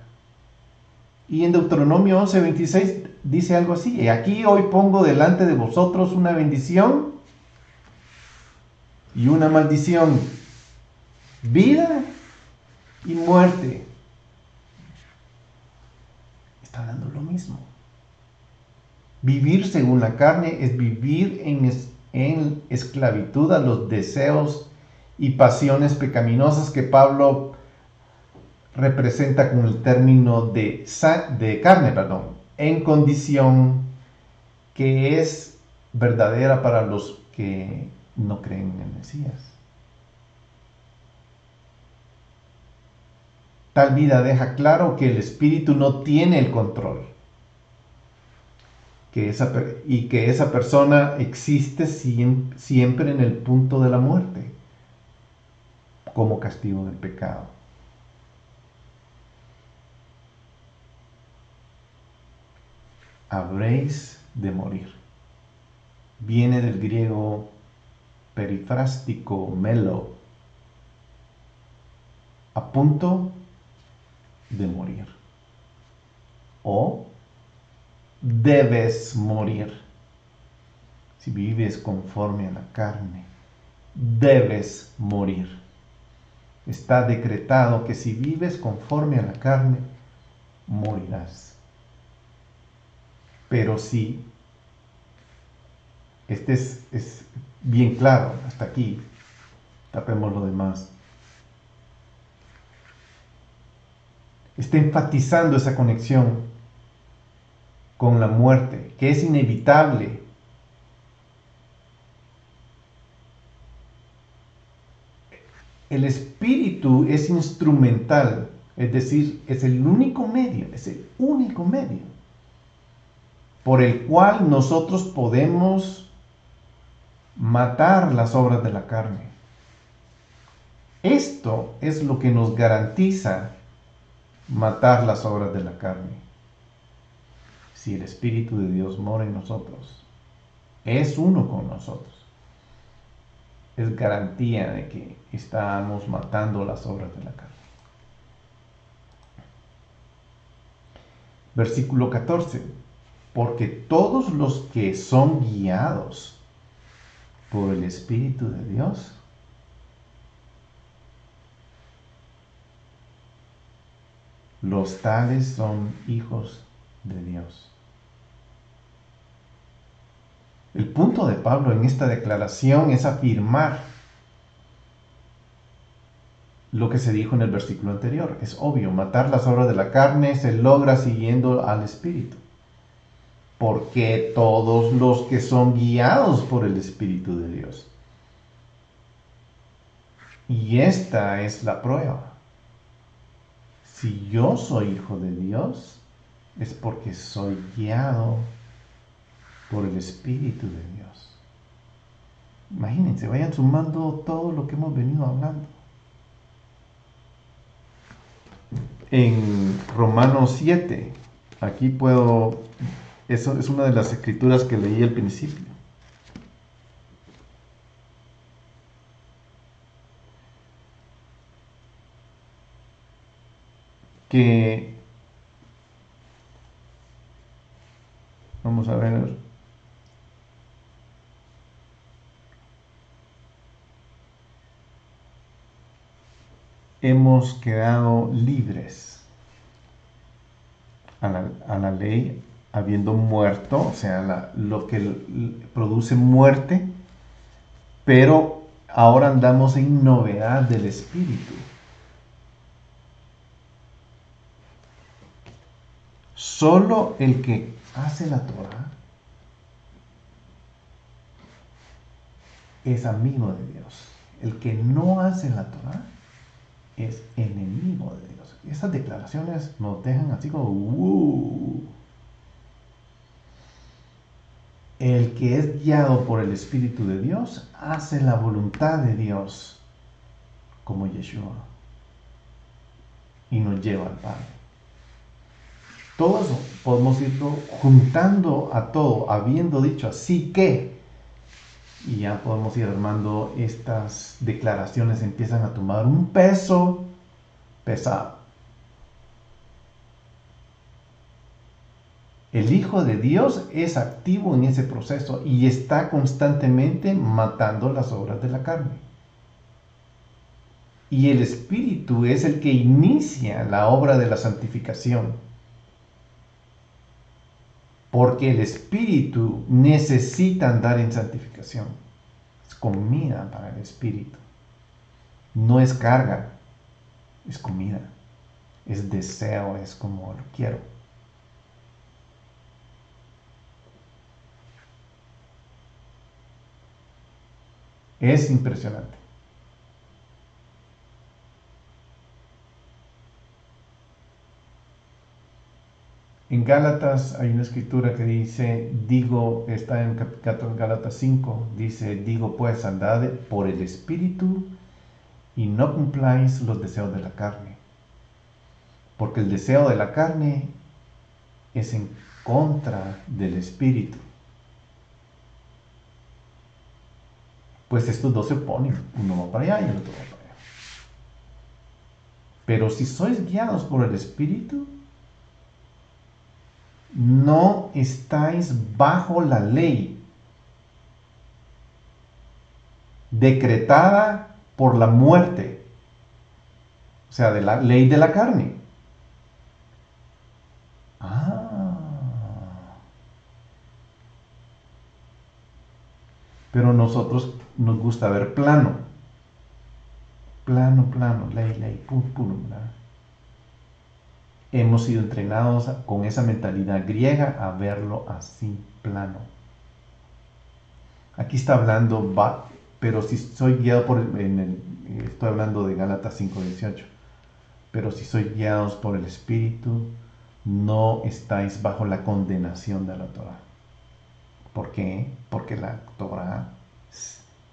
Y en Deuteronomio 11:26 dice algo así: y aquí hoy pongo delante de vosotros una bendición y una maldición, vida y muerte. Está hablando lo mismo. Vivir según la carne es vivir en esclavitud a los deseos y pasiones pecaminosas que Pablo representa con el término de carne, en condición que es verdadera para los que no creen en el Mesías. Tal vida deja claro que el espíritu no tiene el control, y que esa persona existe siempre en el punto de la muerte, como castigo del pecado. Habréis de morir. Viene del griego perifrástico, melo, a punto de morir. O debes morir. Si vives conforme a la carne, debes morir. Está decretado que si vives conforme a la carne, morirás. Pero si, este es bien claro, hasta aquí, tapemos lo demás. Está enfatizando esa conexión con la muerte, que es inevitable. El espíritu es instrumental, es decir, es el único medio por el cual nosotros podemos matar las obras de la carne. Esto es lo que nos garantiza matar las obras de la carne. Si el Espíritu de Dios mora en nosotros, es uno con nosotros, es garantía de que estamos matando las obras de la carne. Versículo 14. Porque todos los que son guiados por el Espíritu de Dios, los tales son hijos de Dios. El punto de Pablo en esta declaración es afirmar lo que se dijo en el versículo anterior. Es obvio, matar las obras de la carne se logra siguiendo al Espíritu. Porque todos los que son guiados por el Espíritu de Dios. Y esta es la prueba. Si yo soy hijo de Dios, es porque soy guiado por el Espíritu de Dios. Imagínense, vayan sumando todo lo que hemos venido hablando. En Romanos 7, aquí puedo, eso es una de las escrituras que leí al principio. Que, vamos a ver, hemos quedado libres a la ley, habiendo muerto, o sea, lo que produce muerte, pero ahora andamos en novedad del Espíritu. Solo el que hace la Torah es amigo de Dios. El que no hace la Torah es enemigo de Dios. Esas declaraciones nos dejan así como El que es guiado por el Espíritu de Dios hace la voluntad de Dios como Yeshua y nos lleva al Padre. Todo eso podemos irlo juntando a todo, habiendo dicho así que, y ya podemos ir armando estas declaraciones, empiezan a tomar un peso pesado. El Hijo de Dios es activo en ese proceso y está constantemente matando las obras de la carne. Y el Espíritu es el que inicia la obra de la santificación. Porque el Espíritu necesita andar en santificación. Es comida para el Espíritu. No es carga, es comida. Es deseo, es como lo quiero. Es impresionante. En Gálatas hay una escritura que dice, está en Gálatas 5, dice, digo pues, andad por el Espíritu y no cumpláis los deseos de la carne. Porque el deseo de la carne es en contra del Espíritu. Pues estos dos se oponen, uno va para allá y el otro va para allá. Pero si sois guiados por el Espíritu, no estáis bajo la ley decretada por la muerte, o sea, de la ley de la carne. Pero nosotros nos gusta ver plano, plano, ley, pum, pum, ¿verdad? Hemos sido entrenados con esa mentalidad griega a verlo así, plano. Aquí está hablando, pero si soy guiado por, estoy hablando de Gálatas 5:18, pero si sois guiados por el Espíritu, no estáis bajo la condenación de la Torah. ¿Por qué? Porque la Torah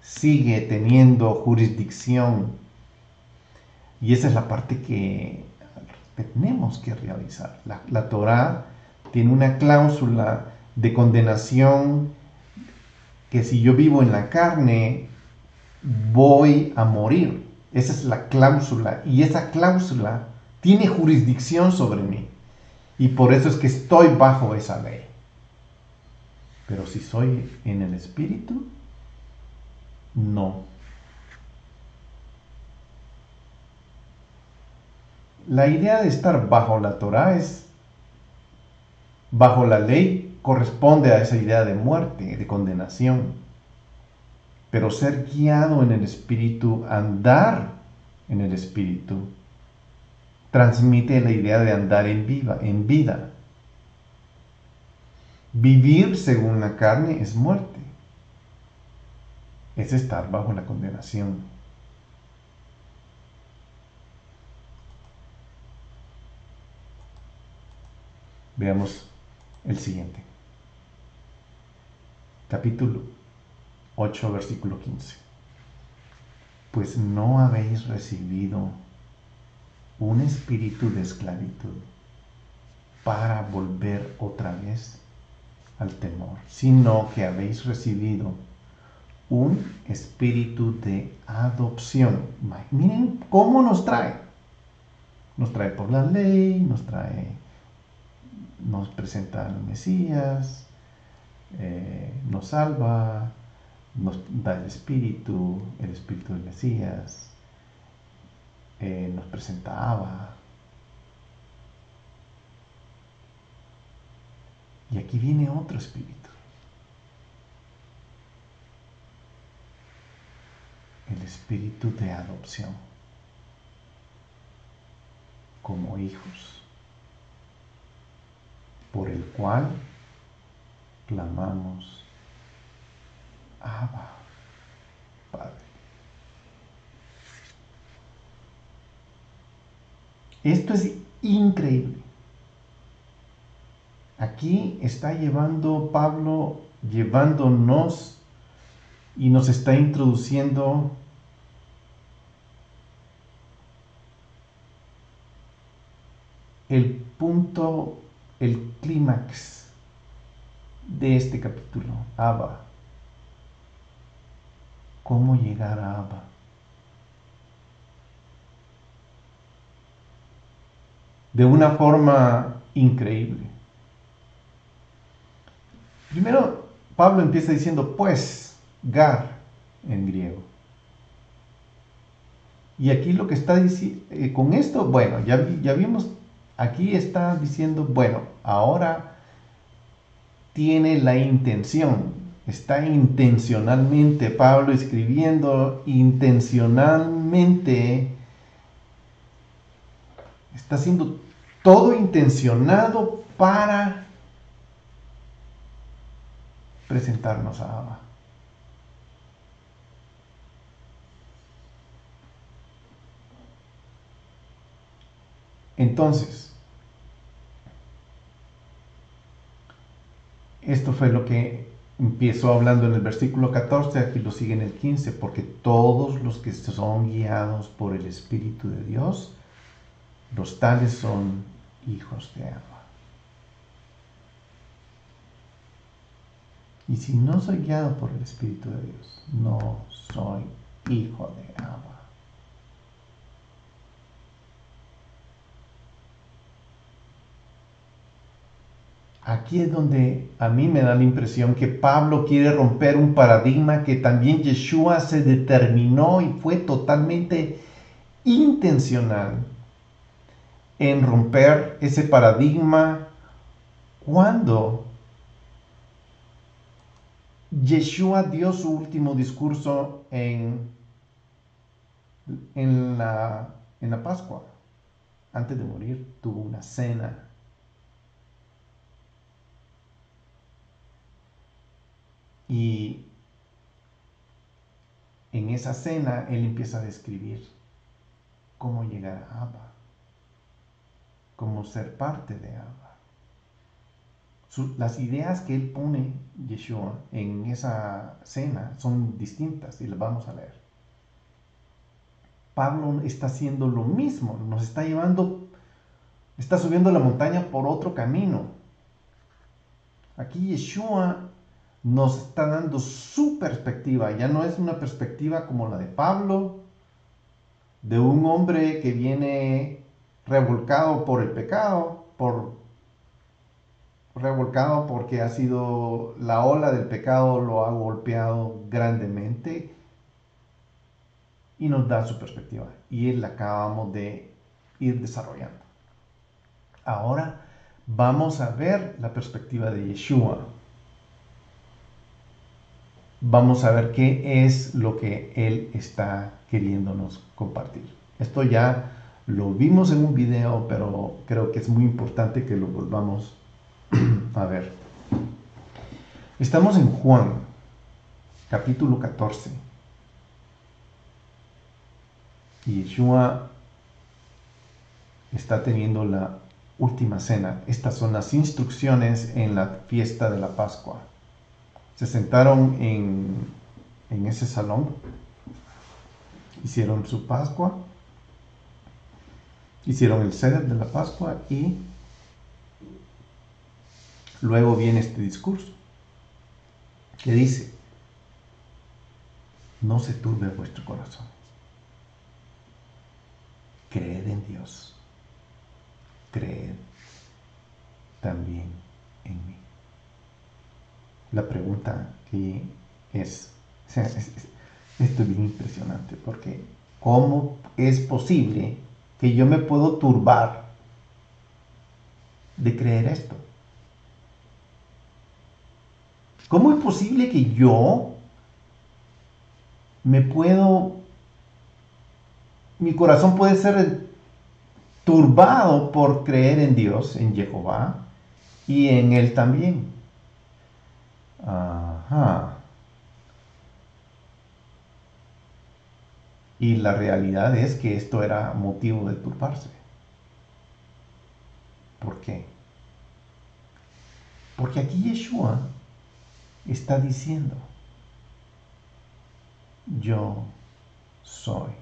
sigue teniendo jurisdicción. Y esa es la parte que tenemos que realizar. La Torah tiene una cláusula de condenación que si yo vivo en la carne, voy a morir. Esa es la cláusula. Y esa cláusula tiene jurisdicción sobre mí. Y por eso es que estoy bajo esa ley. Pero si soy en el Espíritu, no. La idea de estar bajo la Torah es, bajo la ley, corresponde a esa idea de muerte, de condenación. Pero ser guiado en el Espíritu, andar en el Espíritu, transmite la idea de andar en vida. Vivir según la carne es muerte. Es estar bajo la condenación. Veamos el siguiente. Capítulo 8, versículo 15. Pues no habéis recibido un espíritu de esclavitud para volver otra vez al temor, sino que habéis recibido un espíritu de adopción. Miren cómo nos trae. Nos trae por la ley, nos presenta al Mesías, nos salva, nos da el espíritu del Mesías, nos presenta a Abba. Y aquí viene otro espíritu. El espíritu de adopción. Como hijos. Por el cual clamamos, Abba, Padre. Esto es increíble. Aquí está llevándonos y nos está introduciendo el punto, el clímax de este capítulo, Abba. ¿Cómo llegar a Abba? De una forma increíble. Primero, Pablo empieza diciendo, pues, gar, en griego. Y aquí lo que está diciendo, con esto, bueno, ya vimos, aquí está diciendo, bueno, ahora tiene la intención, está intencionalmente, Pablo escribiendo intencionalmente, está haciendo todo intencionado para presentarnos a Abba. Entonces, esto fue lo que empezó hablando en el versículo 14, aquí lo sigue en el 15, porque todos los que son guiados por el Espíritu de Dios, los tales son hijos de Abba. Y si no soy guiado por el Espíritu de Dios, no soy hijo de Abba. Aquí es donde a mí me da la impresión que Pablo quiere romper un paradigma que también Yeshua se determinó y fue totalmente intencional en romper ese paradigma cuando Yeshua dio su último discurso en la Pascua. Antes de morir tuvo una cena. Y en esa cena él empieza a describir cómo llegar a Abba, cómo ser parte de Abba. Las ideas que él pone, Yeshua, en esa cena son distintas y las vamos a leer. Pablo está haciendo lo mismo, nos está llevando, está subiendo la montaña por otro camino. Aquí Yeshua nos está dando su perspectiva, ya no es una perspectiva como la de Pablo, de un hombre que viene revolcado por el pecado, revolcado porque ha sido la ola del pecado, lo ha golpeado grandemente y nos da su perspectiva y la acabamos de ir desarrollando. Ahora vamos a ver la perspectiva de Yeshua. Vamos a ver qué es lo que él está queriéndonos compartir. Esto ya lo vimos en un video, pero creo que es muy importante que lo volvamos a ver. Estamos en Juan, capítulo 14. Y Yeshua está teniendo la última cena. Estas son las instrucciones en la fiesta de la Pascua. Se sentaron en ese salón, hicieron su Pascua, hicieron el Seder de la Pascua y luego viene este discurso que dice: no se turbe vuestro corazón, creed en Dios, creed también en mí. La pregunta que esto es bien impresionante, porque ¿cómo es posible que yo me puedo turbar de creer esto? ¿Cómo es posible que yo mi corazón puede ser turbado por creer en Dios, en Jehová, y en Él también? Ajá. Y la realidad es que esto era motivo de turbarse. ¿Por qué? Porque aquí Yeshua está diciendo: yo soy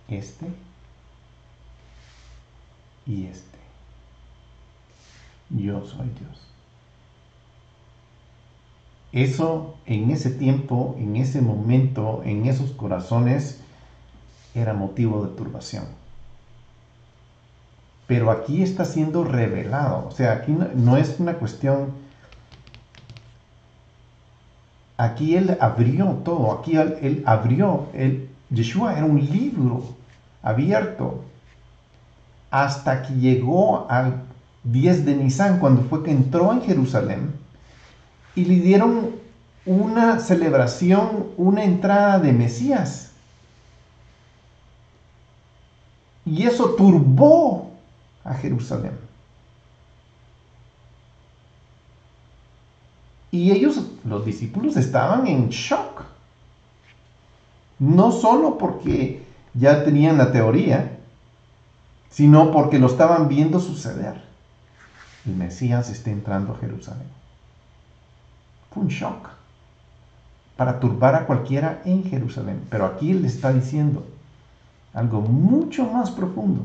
este y este. Yo soy Dios. Eso en ese tiempo, en ese momento, en esos corazones, era motivo de turbación. Pero aquí está siendo revelado. O sea, aquí no es una cuestión. Aquí él abrió todo. Aquí él abrió. Yeshua era un libro abierto hasta que llegó al 10 de Nisan, cuando fue que entró en Jerusalén y le dieron una celebración, una entrada de Mesías. Y eso turbó a Jerusalén. Y ellos, los discípulos, estaban en shock. No solo porque ya tenían la teoría, sino porque lo estaban viendo suceder. El Mesías está entrando a Jerusalén. Fue un shock para turbar a cualquiera en Jerusalén. Pero aquí él le está diciendo algo mucho más profundo.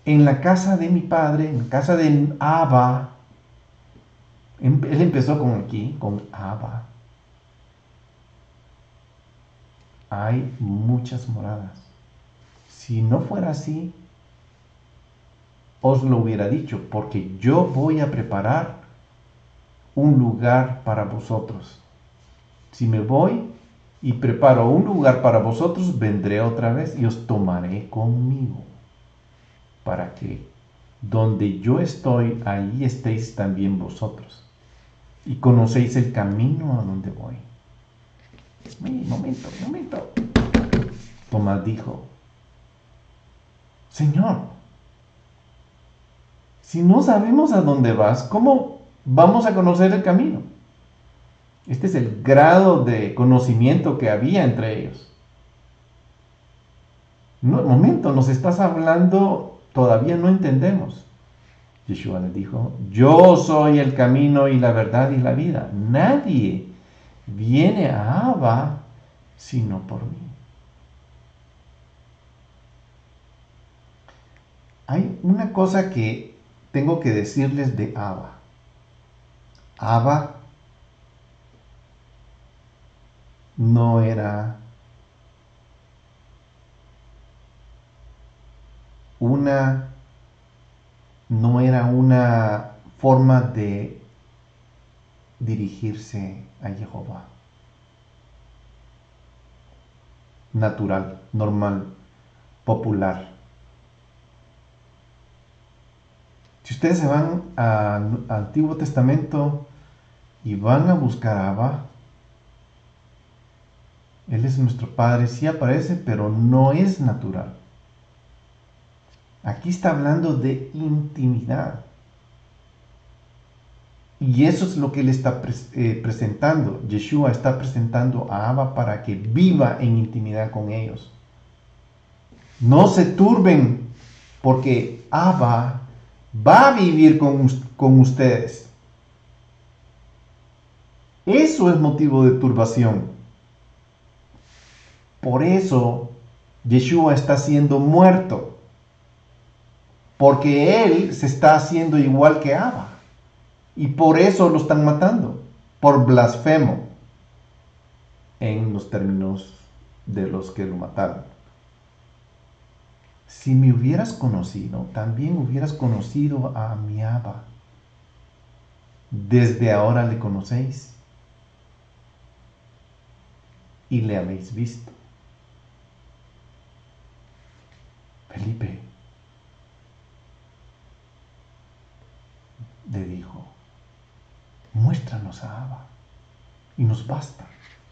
En la casa de mi padre, en la casa de Abba, él empezó con Abba. Hay muchas moradas. Si no fuera así, os lo hubiera dicho, porque yo voy a preparar un lugar para vosotros. Si me voy y preparo un lugar para vosotros, vendré otra vez y os tomaré conmigo, para que donde yo estoy, ahí estéis también vosotros, y conocéis el camino a donde voy. Momento. Tomás dijo: Señor, si no sabemos a dónde vas, ¿cómo vamos a conocer el camino? Este es el grado de conocimiento que había entre ellos. No, momento, nos estás hablando, todavía no entendemos. Yeshua les dijo: yo soy el camino y la verdad y la vida. Nadie viene a Abba sino por mí. Hay una cosa que tengo que decirles de Abba. Abba no era una forma de dirigirse a Jehová. Natural, normal, popular. Si ustedes se van al Antiguo Testamento y van a buscar a Abba, Él es nuestro Padre, sí aparece, pero no es natural. Aquí está hablando de intimidad. Y eso es lo que Él está presentando. Yeshua está presentando a Abba para que viva en intimidad con ellos. No se turben, porque Abba va a vivir con ustedes. Eso es motivo de turbación. Por eso Yeshua está siendo muerto, porque Él se está haciendo igual que Abba. Y por eso lo están matando, por blasfemo, en los términos de los que lo mataron. Si me hubieras conocido, también hubieras conocido a mi Abba. Desde ahora le conocéis y le habéis visto. Felipe le dijo: muéstranos a Abba y nos basta.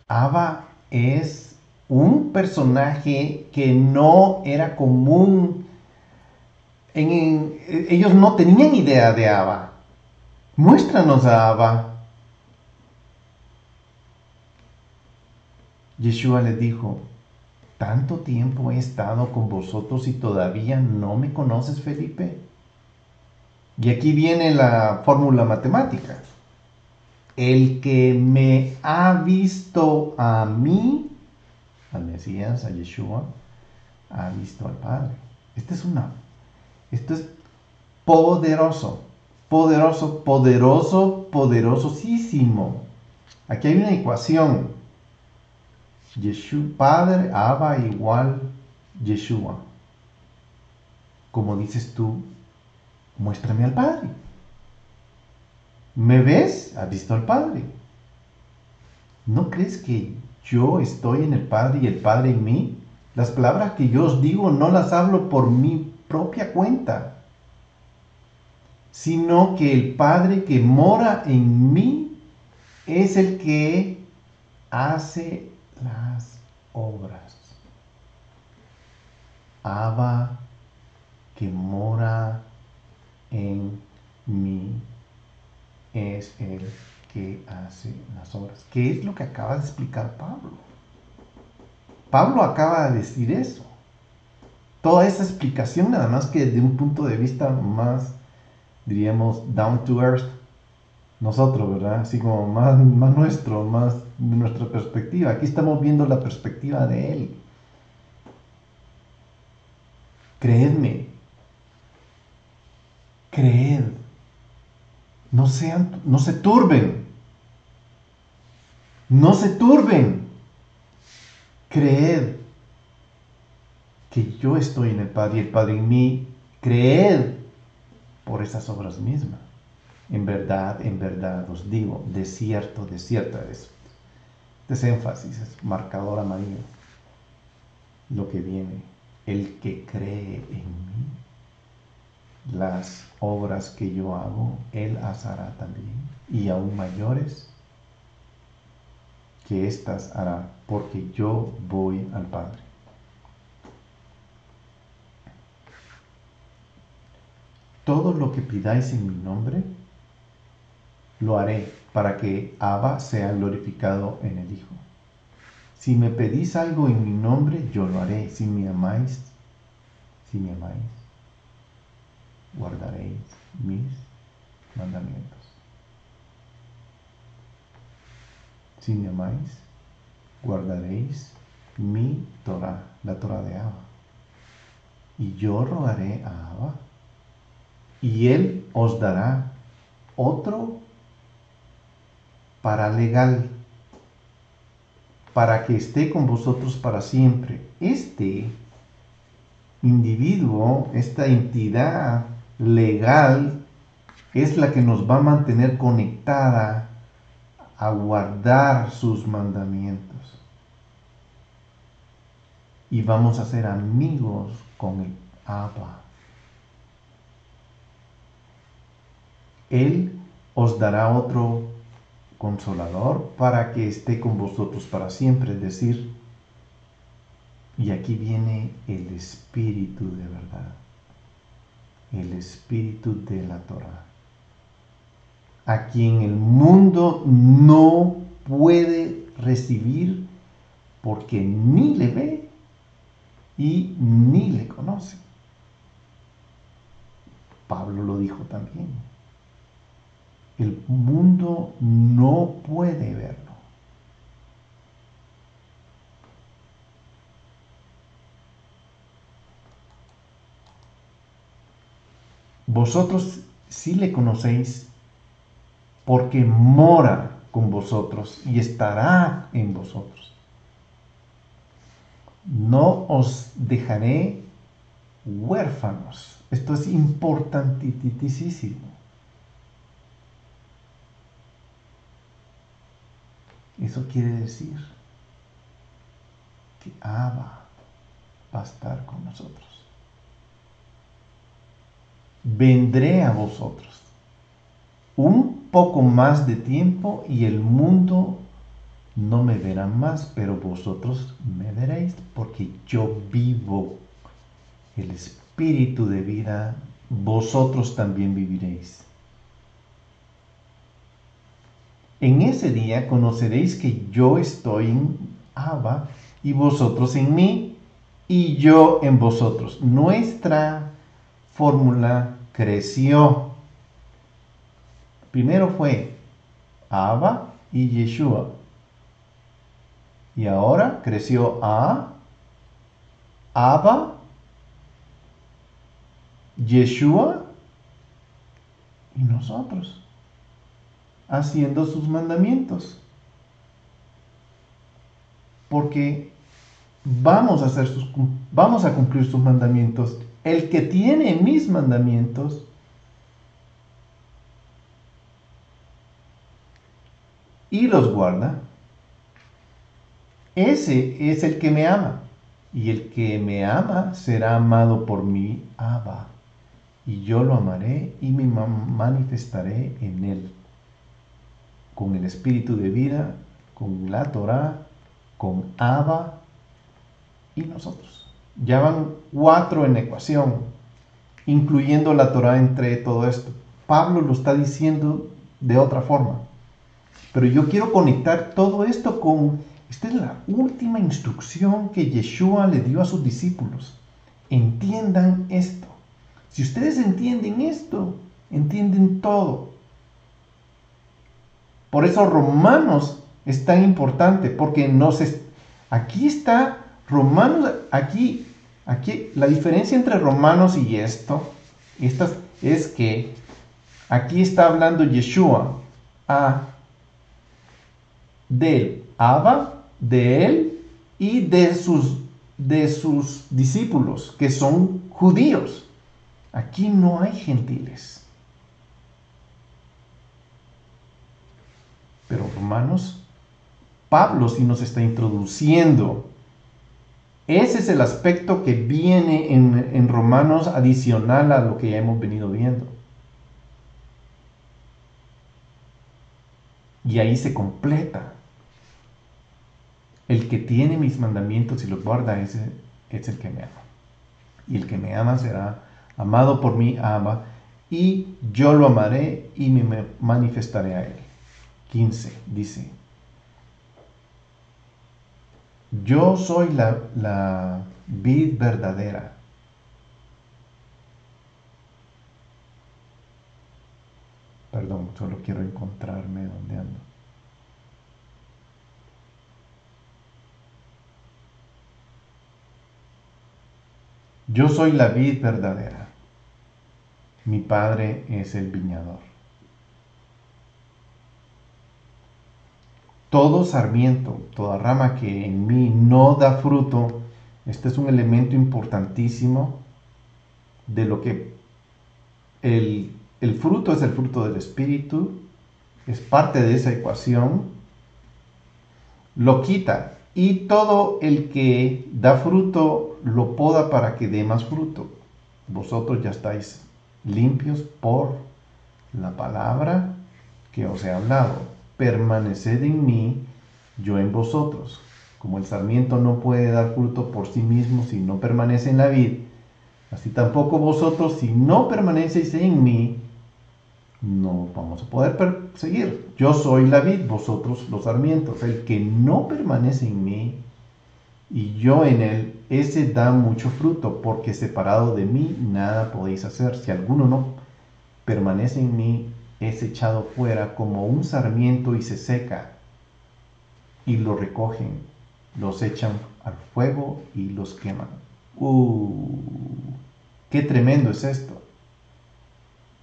Abba es un personaje que no era común. Ellos no tenían idea de Abba. Muéstranos a Abba. Yeshua les dijo: ¿tanto tiempo he estado con vosotros y todavía no me conoces, Felipe? Y aquí viene la fórmula matemática. El que me ha visto a mí, al Mesías, a Yeshua, ha visto al Padre. Esto es poderosísimo. Aquí hay una ecuación. Yeshua, Padre, Abba igual Yeshua. Como dices tú, muéstrame al Padre. ¿Me ves? ¿Has visto al Padre? ¿No crees que yo estoy en el Padre y el Padre en mí? Las palabras que yo os digo no las hablo por mi propia cuenta, sino que el Padre que mora en mí es el que hace las obras. Abba, que mora en mí, es el que hace las obras. ¿Qué es lo que acaba de explicar Pablo? Pablo acaba de decir eso. Toda esa explicación, nada más que desde un punto de vista más, diríamos, down to earth, nosotros, ¿verdad? Así como más nuestro, más de nuestra perspectiva. Aquí estamos viendo la perspectiva de Él. Creedme. Creed. No se turben. No se turben. Creed que yo estoy en el Padre y el Padre en mí. Creed esas obras mismas. En verdad os digo, de cierto es. Este énfasis es marcador amarillo. Lo que viene, el que cree en mí, las obras que yo hago, él hará también, y aún mayores que éstas hará, porque yo voy al Padre. Todo lo que pidáis en mi nombre, lo haré para que Abba sea glorificado en el Hijo. Si me pedís algo en mi nombre, yo lo haré. Si me amáis, guardaréis mis mandamientos. Si me amáis, guardaréis mi Torah, la Torah de Abba. Y yo rogaré a Abba, y él os dará otro paralegal, para que esté con vosotros para siempre. Este individuo, esta entidad legal, es la que nos va a mantener conectada a guardar sus mandamientos. Y vamos a ser amigos con el Abba. Él os dará otro consolador para que esté con vosotros para siempre, es decir, y aquí viene el Espíritu de verdad, el Espíritu de la Torah, a quien el mundo no puede recibir porque ni le ve y ni le conoce. Pablo lo dijo también. El mundo no puede verlo. Vosotros sí le conocéis porque mora con vosotros y estará en vosotros. No os dejaré huérfanos. Esto es importantísimo. Eso quiere decir que Abba va a estar con nosotros. Vendré a vosotros un poco más de tiempo y el mundo no me verá más, pero vosotros me veréis porque yo vivo. El espíritu de vida, vosotros también viviréis. En ese día conoceréis que yo estoy en Abba y vosotros en mí y yo en vosotros. Nuestra fórmula creció. Primero fue Abba y Yeshua. Y ahora creció a Abba, Yeshua y nosotros, haciendo sus mandamientos. Porque vamos a cumplir sus mandamientos. El que tiene mis mandamientos y los guarda, ese es el que me ama. Y el que me ama será amado por mi Abba. Y yo lo amaré y me manifestaré en él. Con el espíritu de vida, con la Torah, con Abba y nosotros. Ya van 4 en la ecuación, incluyendo la Torah entre todo esto. Pablo lo está diciendo de otra forma. Pero yo quiero conectar todo esto con... Esta es la última instrucción que Yeshua le dio a sus discípulos. Entiendan esto. Si ustedes entienden esto, entienden todo. Por eso Romanos es tan importante, porque aquí está Romanos, aquí la diferencia entre Romanos y esto es que aquí está hablando Yeshua del Abba, de él y de sus discípulos, que son judíos. Aquí no hay gentiles. Romanos, Pablo sí nos está introduciendo. Ese es el aspecto que viene en Romanos adicional a lo que ya hemos venido viendo. Y ahí se completa. El que tiene mis mandamientos y los guarda, ese es el que me ama. Y el que me ama será amado por mi Abba, y yo lo amaré y me manifestaré a él. 15 dice: yo soy la vid verdadera. Perdón, solo quiero encontrarme donde ando. Yo soy la vid verdadera. Mi Padre es el viñador. Todo sarmiento, toda rama que en mí no da fruto, este es un elemento importantísimo de lo que el fruto es el fruto del Espíritu, es parte de esa ecuación, lo quita, y todo el que da fruto lo poda para que dé más fruto. Vosotros ya estáis limpios por la palabra que os he hablado. Permaneced en mí, yo en vosotros. Como el sarmiento no puede dar fruto por sí mismo si no permanece en la vid, así tampoco vosotros, si no permanecéis en mí, no vamos a poder seguir. Yo soy la vid, vosotros los sarmientos. El que no permanece en mí y yo en él, ese da mucho fruto, porque separado de mí nada podéis hacer. Si alguno no permanece en mí, es echado fuera como un sarmiento y se seca, y lo recogen, los echan al fuego y los queman. ¡Qué tremendo es esto!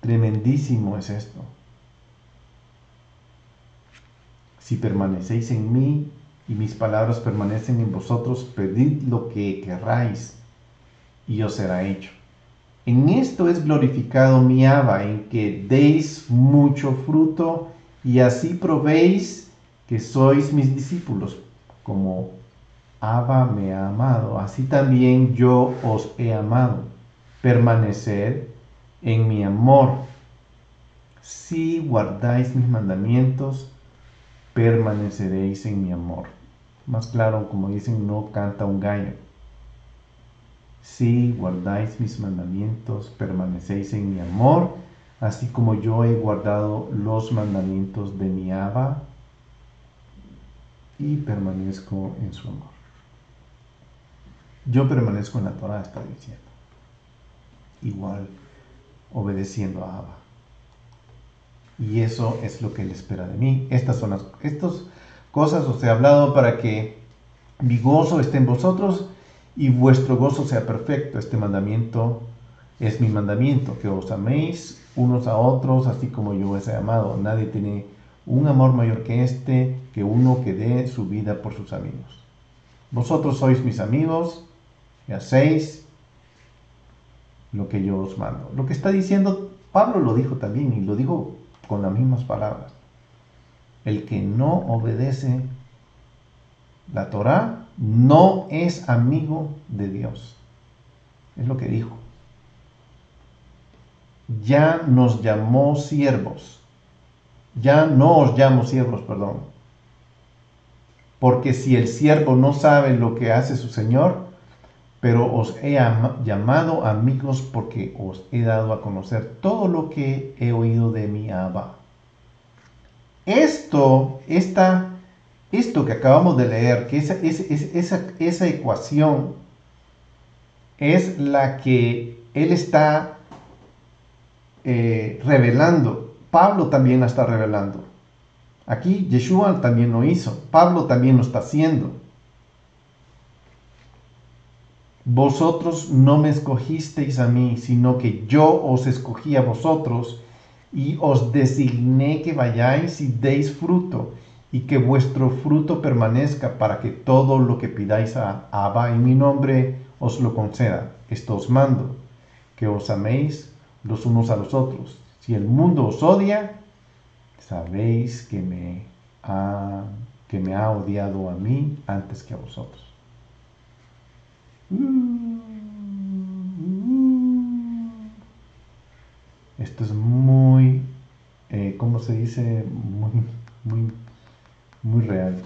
Tremendísimo es esto. Si permanecéis en mí y mis palabras permanecen en vosotros, pedid lo que querráis y os será hecho. En esto es glorificado mi Abba, en que deis mucho fruto y así probéis que sois mis discípulos. Como Abba me ha amado, así también yo os he amado. Permaneced en mi amor. Si guardáis mis mandamientos, permaneceréis en mi amor. Más claro, como dicen, no canta un gallo. Si guardáis mis mandamientos, permanecéis en mi amor, así como yo he guardado los mandamientos de mi Abba y permanezco en su amor. Yo permanezco en la Torah, está diciendo. Igual, obedeciendo a Abba. Y eso es lo que Él espera de mí. Estas cosas os he hablado para que mi gozo esté en vosotros y vuestro gozo sea perfecto. Este mandamiento es mi mandamiento, que os améis unos a otros, así como yo os he amado. Nadie tiene un amor mayor que este, que uno que dé su vida por sus amigos. Vosotros sois mis amigos y hacéis lo que yo os mando. Lo que está diciendo, Pablo lo dijo también, y lo dijo con las mismas palabras. El que no obedece la Torá no es amigo de Dios. Es lo que dijo. Ya nos llamó siervos. Ya no os llamo siervos, perdón. Porque si el siervo no sabe lo que hace su Señor, pero os he llamado amigos porque os he dado a conocer todo lo que he oído de mi Abba. Esto que acabamos de leer, que esa ecuación es la que él está revelando. Pablo también la está revelando. Aquí Yeshua también lo hizo. Pablo también lo está haciendo. Vosotros no me escogisteis a mí, sino que yo os escogí a vosotros y os designé que vayáis y deis fruto, y que vuestro fruto permanezca, para que todo lo que pidáis a Abba en mi nombre os lo conceda. Esto os mando, que os améis los unos a los otros. Si el mundo os odia, sabéis que me que me ha odiado a mí antes que a vosotros. Esto es muy, ¿cómo se dice? Muy, muy real.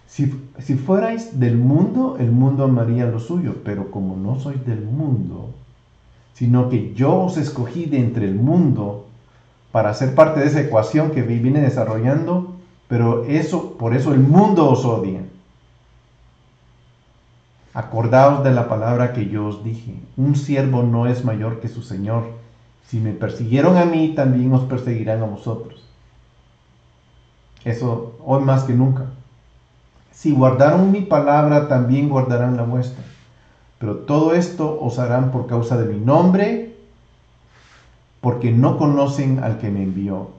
Si fuerais del mundo, el mundo amaría lo suyo, pero como no sois del mundo, sino que yo os escogí de entre el mundo para ser parte de esa ecuación que vine desarrollando, pero por eso el mundo os odia. Acordaos de la palabra que yo os dije, un siervo no es mayor que su señor. Si me persiguieron a mí, también os perseguirán a vosotros. Eso hoy más que nunca. Si guardaron mi palabra, también guardarán la vuestra. Pero todo esto os harán por causa de mi nombre, porque no conocen al que me envió.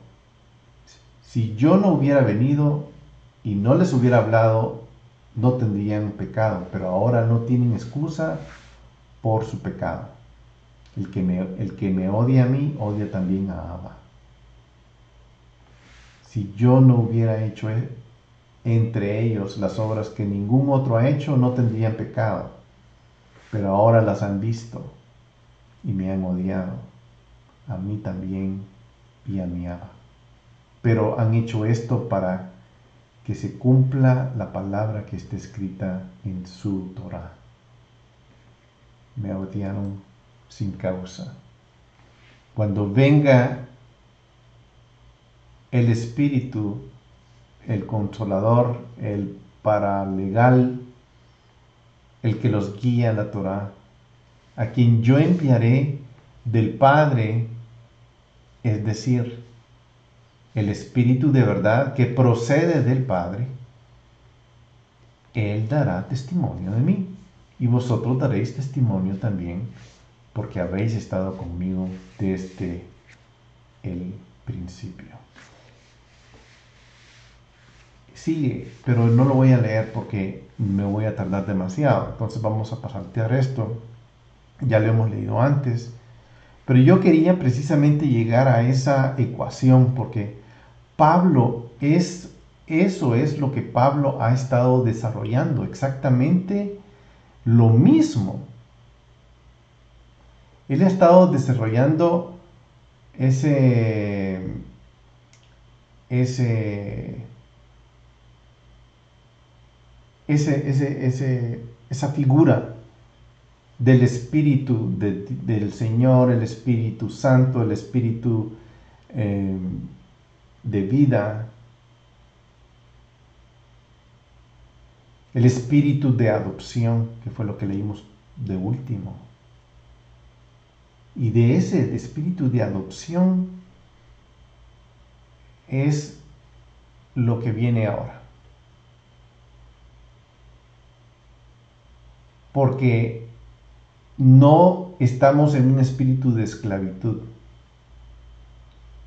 Si yo no hubiera venido y no les hubiera hablado, no tendrían pecado, pero ahora no tienen excusa por su pecado. El que me odia a mí, odia también a Abba. Si yo no hubiera hecho entre ellos las obras que ningún otro ha hecho, no tendrían pecado, pero ahora las han visto y me han odiado, a mí también y a mi Abba. Pero han hecho esto para que se cumpla la palabra que está escrita en su Torah. Me odiaron sin causa. Cuando venga el Espíritu, el Consolador, el paralegal, el que los guía a la Torah, a quien yo enviaré del Padre, es decir, el Espíritu de verdad que procede del Padre, Él dará testimonio de mí, y vosotros daréis testimonio también, porque habéis estado conmigo desde el principio. Sigue, pero no lo voy a leer porque me voy a tardar demasiado, entonces vamos a saltear esto. Ya lo hemos leído antes, pero yo quería precisamente llegar a esa ecuación porque eso es lo que Pablo ha estado desarrollando, exactamente lo mismo. Él ha estado desarrollando ese, ese, esa figura del Espíritu del Señor, el Espíritu Santo, el Espíritu de vida, el Espíritu de adopción, que fue lo que leímos de último. Y de ese Espíritu de adopción es lo que viene ahora. Porque no estamos en un espíritu de esclavitud.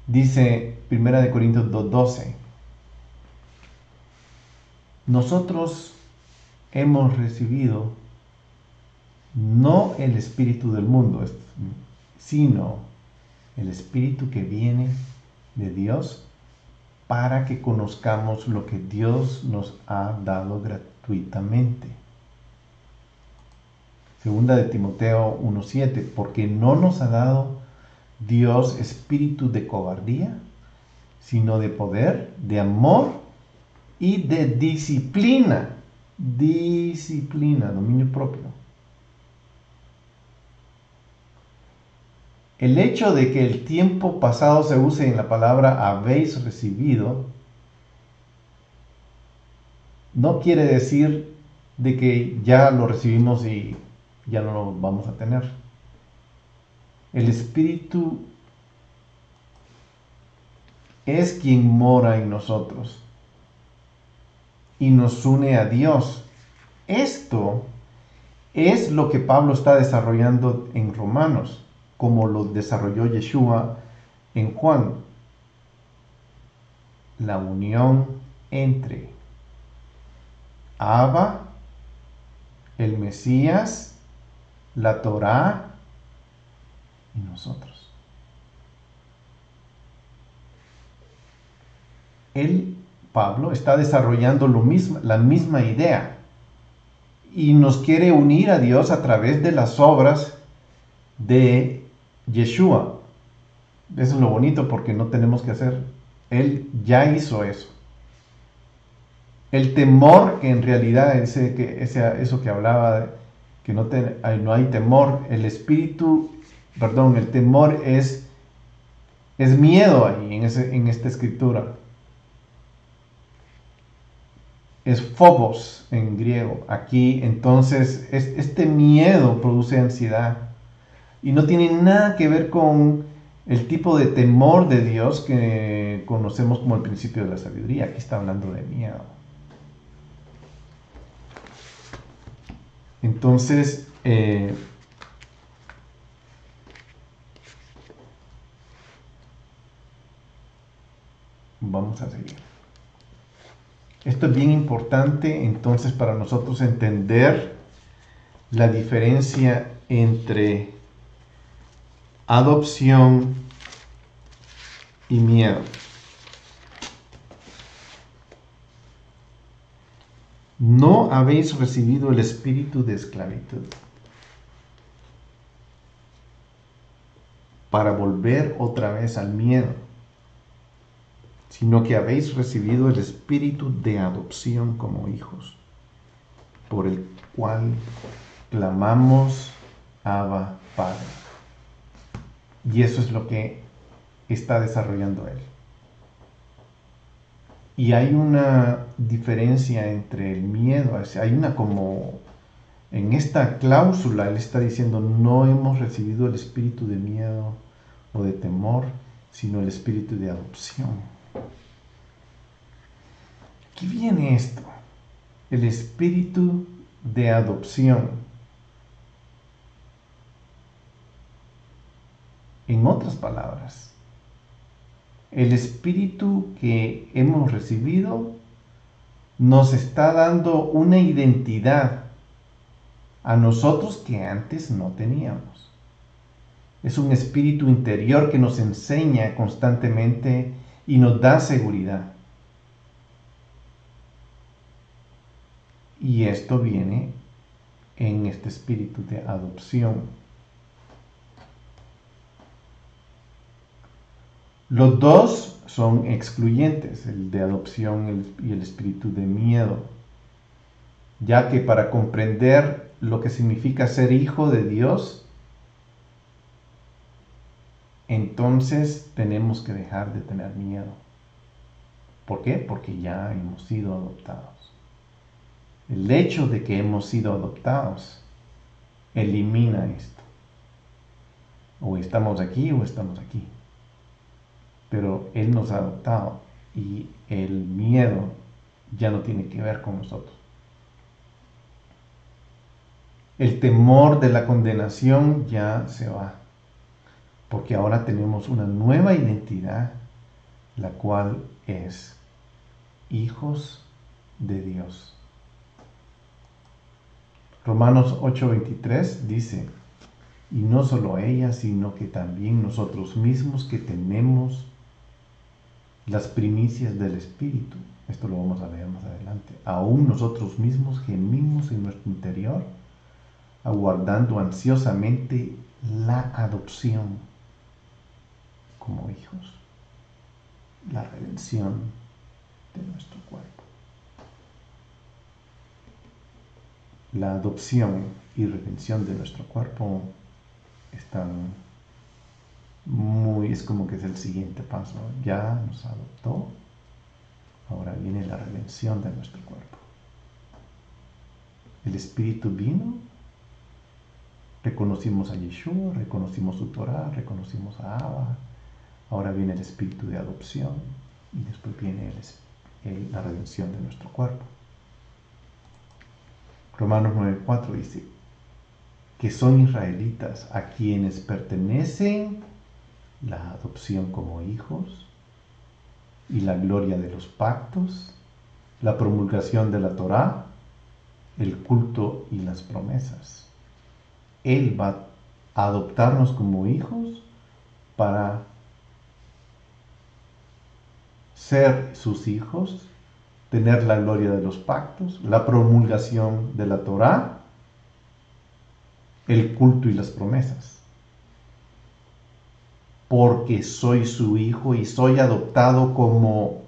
Dice 1 Corintios 2:12, nosotros hemos recibido no el espíritu del mundo, sino el espíritu que viene de Dios para que conozcamos lo que Dios nos ha dado gratuitamente. Segunda de Timoteo 1:7, porque no nos ha dado Dios espíritu de cobardía, sino de poder, de amor y de disciplina. Disciplina, dominio propio. El hecho de que el tiempo pasado se use en la palabra habéis recibido, no quiere decir de que ya lo recibimos y ya no lo vamos a tener. El Espíritu es quien mora en nosotros y nos une a Dios. Esto es lo que Pablo está desarrollando en Romanos, como lo desarrolló Yeshua en Juan. La unión entre Abba, el Mesías, la Torá y nosotros. Él Pablo, está desarrollando la misma idea y nos quiere unir a Dios a través de las obras de Yeshua. Eso es lo bonito porque no tenemos que hacer. Él ya hizo eso. El temor, que en realidad eso que hablaba, que no hay temor, el temor es miedo ahí en esta escritura. Es phobos en griego. Aquí entonces este miedo produce ansiedad y no tiene nada que ver con el tipo de temor de Dios que conocemos como el principio de la sabiduría. Aquí está hablando de miedo. Entonces, vamos a seguir. Esto es bien importante entonces para nosotros entender la diferencia entre adopción y miedo. No habéis recibido el espíritu de esclavitud para volver otra vez al miedo, sino que habéis recibido el espíritu de adopción como hijos, por el cual clamamos Abba, Padre. Y eso es lo que está desarrollando él. Y hay una diferencia entre el miedo, hay una como, en esta cláusula él está diciendo, no hemos recibido el espíritu de miedo o de temor, sino el espíritu de adopción. Aquí viene esto, el espíritu de adopción. En otras palabras, el espíritu que hemos recibido nos está dando una identidad a nosotros que antes no teníamos. Es un espíritu interior que nos enseña constantemente y nos da seguridad. Y esto viene en este espíritu de adopción. Los dos son excluyentes, el de adopción y el espíritu de miedo, ya que para comprender lo que significa ser hijo de Dios, entonces tenemos que dejar de tener miedo. ¿Por qué? Porque ya hemos sido adoptados. El hecho de que hemos sido adoptados elimina esto. O estamos aquí o estamos aquí. Pero Él nos ha adoptado y el miedo ya no tiene que ver con nosotros. El temor de la condenación ya se va, porque ahora tenemos una nueva identidad, la cual es hijos de Dios. Romanos 8:23 dice, y no solo ella, sino que también nosotros mismos que tenemos las primicias del Espíritu. Esto lo vamos a leer más adelante. Aún nosotros mismos gemimos en nuestro interior, aguardando ansiosamente la adopción como hijos, la redención de nuestro cuerpo. La adopción y redención de nuestro cuerpo están es como que es el siguiente paso. Ya nos adoptó, ahora viene la redención de nuestro cuerpo. El Espíritu vino, reconocimos a Yeshua, reconocimos su Torah, reconocimos a Abba, ahora viene el Espíritu de adopción y después viene la redención de nuestro cuerpo. Romanos 9:4 dice que son israelitas a quienes pertenecen la adopción como hijos y la gloria de los pactos, la promulgación de la Torá, el culto y las promesas. Él va a adoptarnos como hijos para ser sus hijos tener la gloria de los pactos, la promulgación de la Torá, el culto y las promesas. Porque soy su hijo y soy adoptado como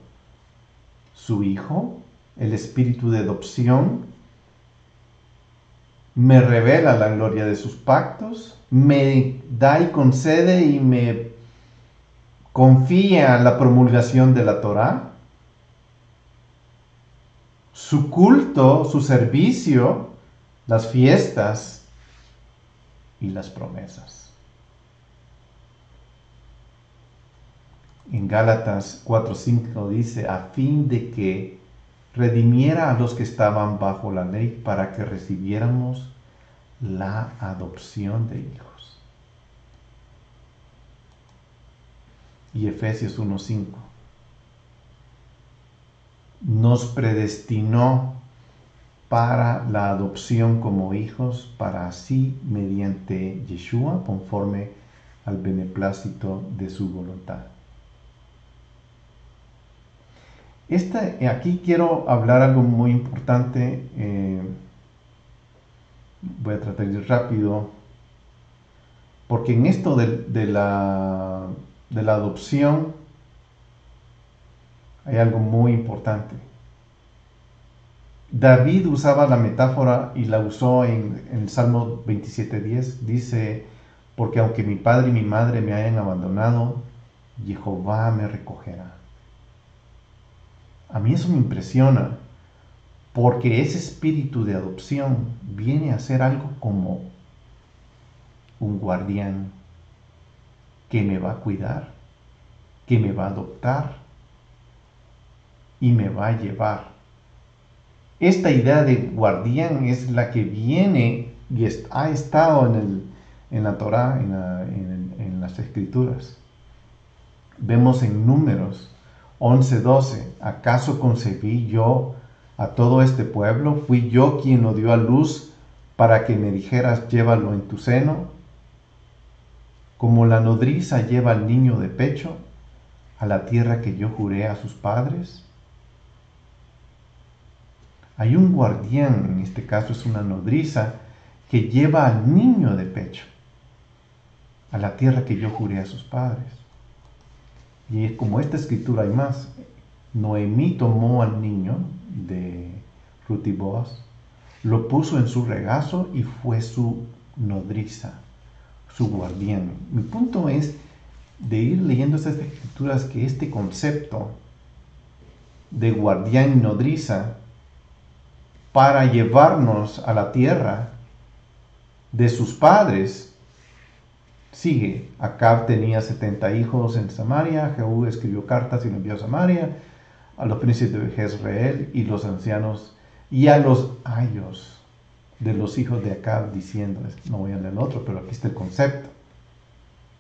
su hijo, el espíritu de adopción me revela la gloria de sus pactos, me da y concede y me confía la promulgación de la Torá, su culto, su servicio, las fiestas y las promesas. En Gálatas 4:5 dice, a fin de que redimiera a los que estaban bajo la ley para que recibiéramos la adopción de hijos. Y Efesios 1:5 nos predestinó para la adopción como hijos, para así, mediante Yeshua, conforme al beneplácito de su voluntad. Aquí quiero hablar algo muy importante. Voy a tratar de ir rápido, porque en esto de la adopción hay algo muy importante. David usaba la metáfora y la usó en el Salmo 27:10. Dice, porque aunque mi padre y mi madre me hayan abandonado, Jehová me recogerá. A mí eso me impresiona, porque ese espíritu de adopción viene a ser algo como un guardián que me va a cuidar, que me va a adoptar y me va a llevar. Esta idea de guardián es la que viene y ha estado en la Torá, en las Escrituras. Vemos en Números 11:12, ¿acaso concebí yo a todo este pueblo? ¿Fui yo quien lo dio a luz para que me dijeras, llévalo en tu seno? Como la nodriza lleva al niño de pecho a la tierra que yo juré a sus padres. Hay un guardián, en este caso es una nodriza, que lleva al niño de pecho a la tierra que yo juré a sus padres. Y como esta escritura hay más, Noemí tomó al niño de Ruth y Boaz, lo puso en su regazo y fue su nodriza, su guardián. Mi punto es de ir leyendo estas escrituras que este concepto de guardián y nodriza para llevarnos a la tierra de sus padres sigue. Acab tenía 70 hijos en Samaria. Jehú escribió cartas y lo envió a Samaria, a los príncipes de Jezreel y los ancianos y a los ayos de los hijos de Acab, diciendo, no voy a leer el otro, pero aquí está el concepto.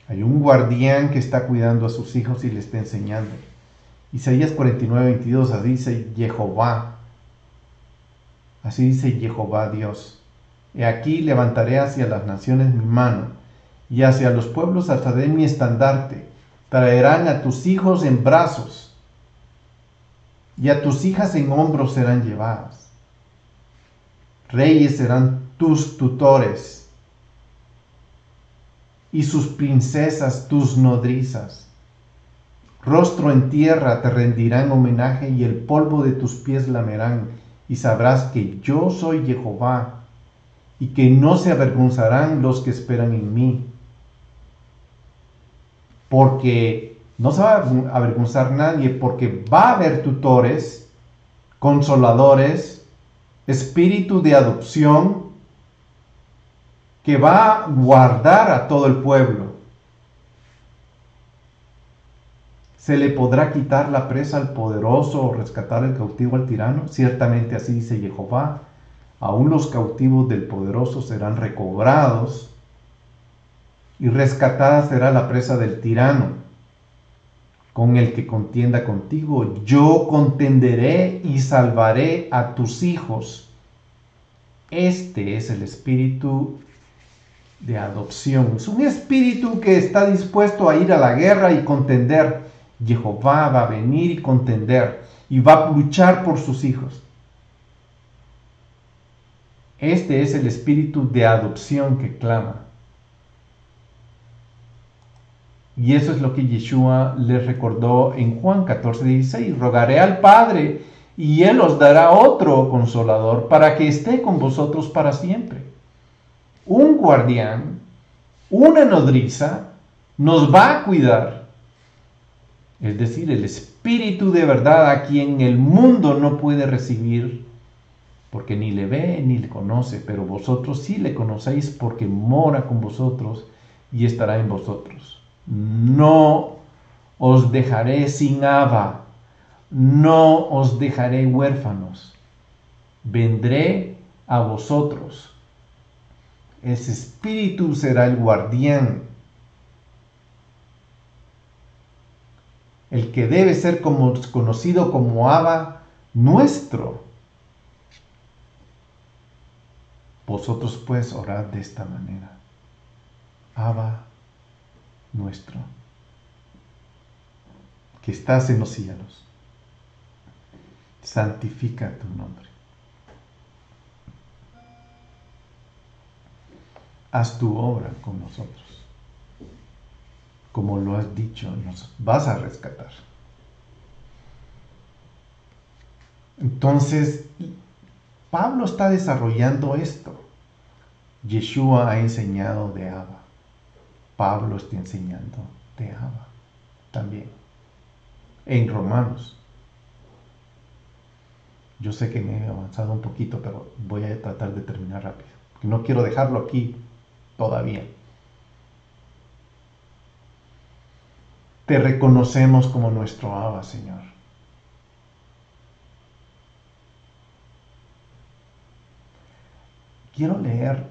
Hay un guardián que está cuidando a sus hijos y le está enseñando. Isaías 49:22, así dice Jehová. Así dice Jehová Dios. He aquí levantaré hacia las naciones mi mano, y hacia los pueblos alzaré mi estandarte. Traerán a tus hijos en brazos, y a tus hijas en hombros serán llevadas. Reyes serán tus tutores, y sus princesas tus nodrizas. Rostro en tierra te rendirán homenaje, y el polvo de tus pies lamerán, y sabrás que yo soy Jehová, y que no se avergonzarán los que esperan en mí. Porque no se va a avergonzar nadie, porque va a haber tutores, consoladores, espíritu de adopción, que va a guardar a todo el pueblo. ¿Se le podrá quitar la presa al poderoso o rescatar el cautivo al tirano? Ciertamente así dice Jehová. Aún los cautivos del poderoso serán recobrados, y rescatada será la presa del tirano. Con el que contienda contigo, yo contenderé y salvaré a tus hijos. Este es el espíritu de adopción. Es un espíritu que está dispuesto a ir a la guerra y contender. Jehová va a venir y contender. y va a luchar por sus hijos. Este es el espíritu de adopción que clama. Y eso es lo que Yeshua les recordó en Juan 14:16. Rogaré al Padre y Él os dará otro consolador para que esté con vosotros para siempre. Un guardián, una nodriza, nos va a cuidar. Es decir, el Espíritu de verdad a quien el mundo no puede recibir porque ni le ve ni le conoce, pero vosotros sí le conocéis porque mora con vosotros y estará en vosotros. No os dejaré sin Abba, no os dejaré huérfanos, vendré a vosotros. Ese espíritu será el guardián, el que debe ser conocido como Abba nuestro. Vosotros pues orad de esta manera: Abba nuestro, que estás en los cielos, santifica tu nombre. Haz tu obra con nosotros. Como lo has dicho, nos vas a rescatar. Entonces, Pablo está desarrollando esto. Yeshua ha enseñado de Abba. Pablo está enseñando de Abba también. En Romanos. Yo sé que me he avanzado un poquito, pero voy a tratar de terminar rápido. Porque no quiero dejarlo aquí todavía. Te reconocemos como nuestro Abba, Señor. Quiero leer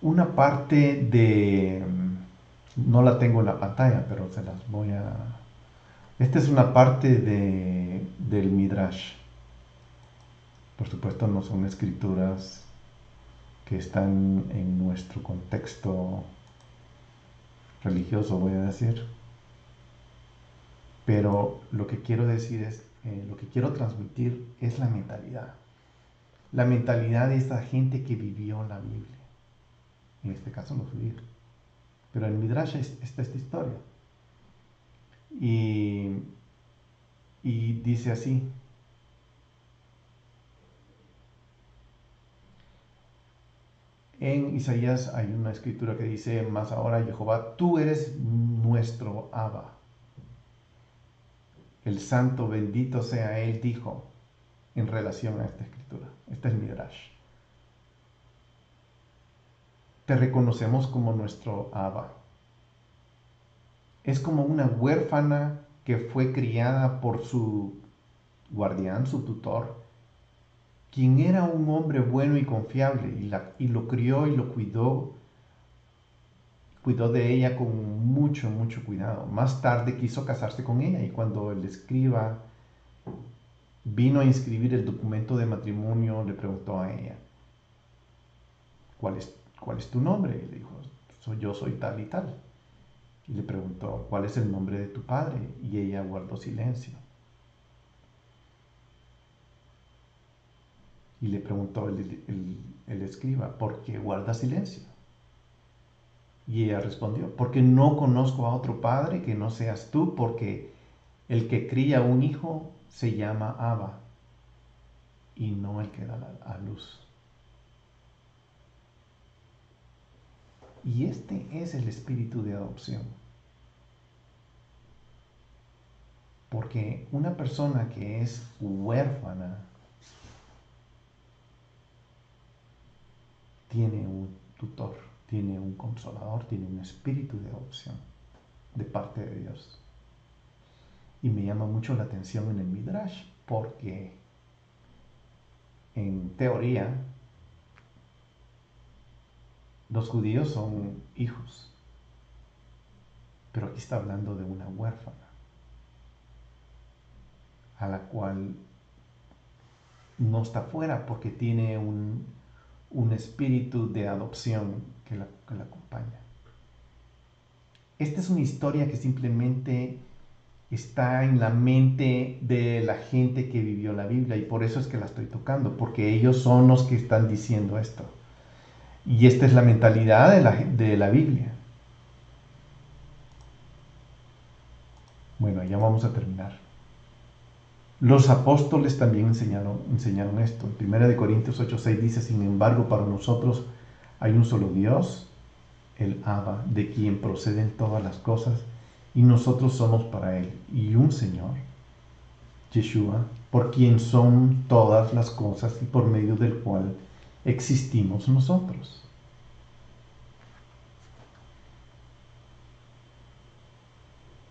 una parte de... No la tengo en la pantalla, pero se las voy a... Esta es una parte del Midrash. Por supuesto, no son escrituras que están en nuestro contexto religioso, voy a decir. Pero lo que quiero decir es, lo que quiero transmitir es la mentalidad. La mentalidad de esa gente que vivió la Biblia. En este caso los judíos. Pero en Midrash está esta historia. Y dice así: en Isaías hay una escritura que dice: mas ahora, Jehová, tú eres nuestro Abba. El santo, bendito sea él, dijo en relación a esta escritura. Este es Midrash. Te reconocemos como nuestro Abba. Es como una huérfana que fue criada por su guardián, su tutor, quien era un hombre bueno y confiable, y lo crió y lo cuidó de ella con mucho, mucho cuidado. Más tarde quiso casarse con ella, y cuando el escriba vino a inscribir el documento de matrimonio, le preguntó a ella: ¿cuál es tu nombre? Y le dijo: yo soy tal y tal. Y le preguntó: ¿cuál es el nombre de tu padre? Y ella guardó silencio. Y le preguntó el escriba: ¿por qué guarda silencio? Y ella respondió: porque no conozco a otro padre que no seas tú, porque el que cría un hijo se llama Abba, y no el que da a luz. Y este es el espíritu de adopción. Porque una persona que es huérfana tiene un tutor, tiene un consolador, tiene un espíritu de adopción de parte de Dios. Y me llama mucho la atención en el Midrash, porque en teoría los judíos son hijos, pero aquí está hablando de una huérfana, a la cual no está fuera porque tiene un espíritu de adopción que la acompaña. Esta es una historia que simplemente está en la mente de la gente que vivió la Biblia, y por eso es que la estoy tocando, porque ellos son los que están diciendo esto. Y esta es la mentalidad de la Biblia. Bueno, ya vamos a terminar. Los apóstoles también enseñaron esto. En 1 Corintios 8:6 dice: sin embargo, para nosotros hay un solo Dios, el Abba, de quien proceden todas las cosas, y nosotros somos para Él, y un Señor, Yeshua, por quien son todas las cosas y por medio del cual existimos nosotros.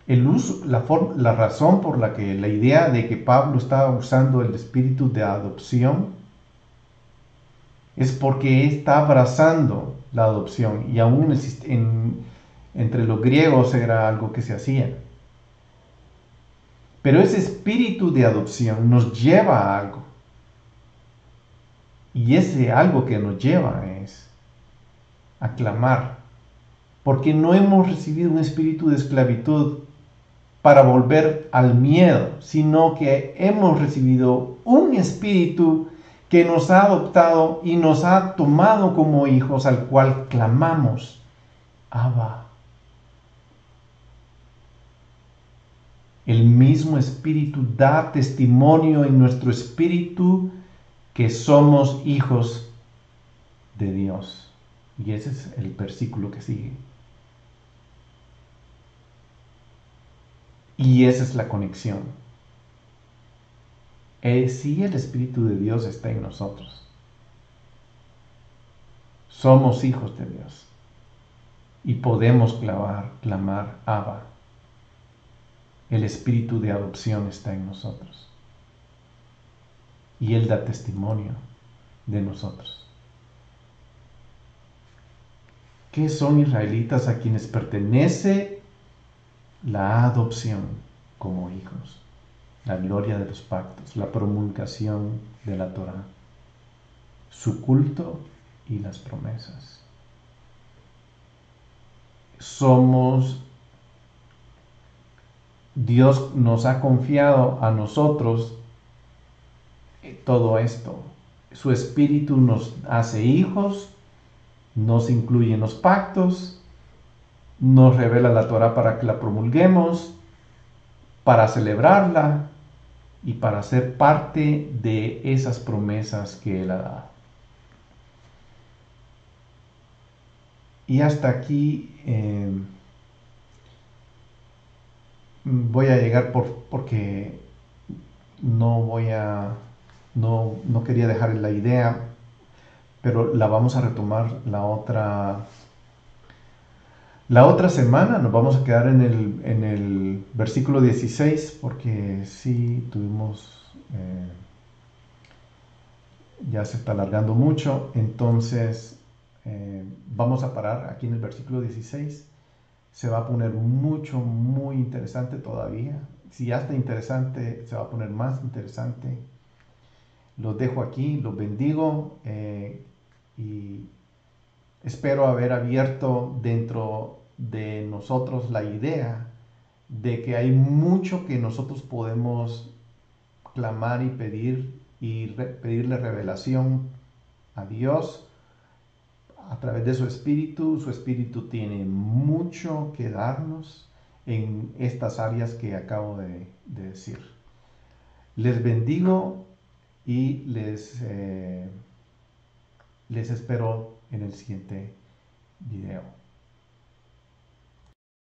La razón por la que la idea de que Pablo estaba usando el espíritu de adopción es porque está abrazando la adopción, y aún entre los griegos era algo que se hacía. Pero ese espíritu de adopción nos lleva a algo, y ese algo que nos lleva es a clamar, porque no hemos recibido un espíritu de esclavitud para volver al miedo, sino que hemos recibido un espíritu que nos ha adoptado y nos ha tomado como hijos, al cual clamamos: Abba. El mismo espíritu da testimonio en nuestro espíritu que somos hijos de Dios. Y ese es el versículo que sigue. Y esa es la conexión. Si el Espíritu de Dios está en nosotros, somos hijos de Dios y podemos clamar Abba. El espíritu de adopción está en nosotros y Él da testimonio de nosotros. ¿Qué son israelitas a quienes pertenece la adopción como hijos? La gloria de los pactos, la promulgación de la Torá, su culto y las promesas. Dios nos ha confiado a nosotros todo esto. Su espíritu nos hace hijos, nos incluye en los pactos, nos revela la Torá para que la promulguemos, para celebrarla y para ser parte de esas promesas que Él ha dado. Y hasta aquí voy a llegar porque no quería dejar la idea, pero la vamos a retomar la otra semana. Nos vamos a quedar en el versículo 16, porque sí tuvimos, ya se está alargando mucho, entonces vamos a parar aquí en el versículo 16. Se va a poner muy interesante todavía. Si ya está interesante, se va a poner más interesante. Los dejo aquí, los bendigo, y espero haber abierto dentro de nosotros la idea de que hay mucho que nosotros podemos clamar y pedir, y pedirle revelación a Dios a través de su espíritu. Su espíritu tiene mucho que darnos en estas áreas que acabo de decir. Les bendigo y les espero en el siguiente video.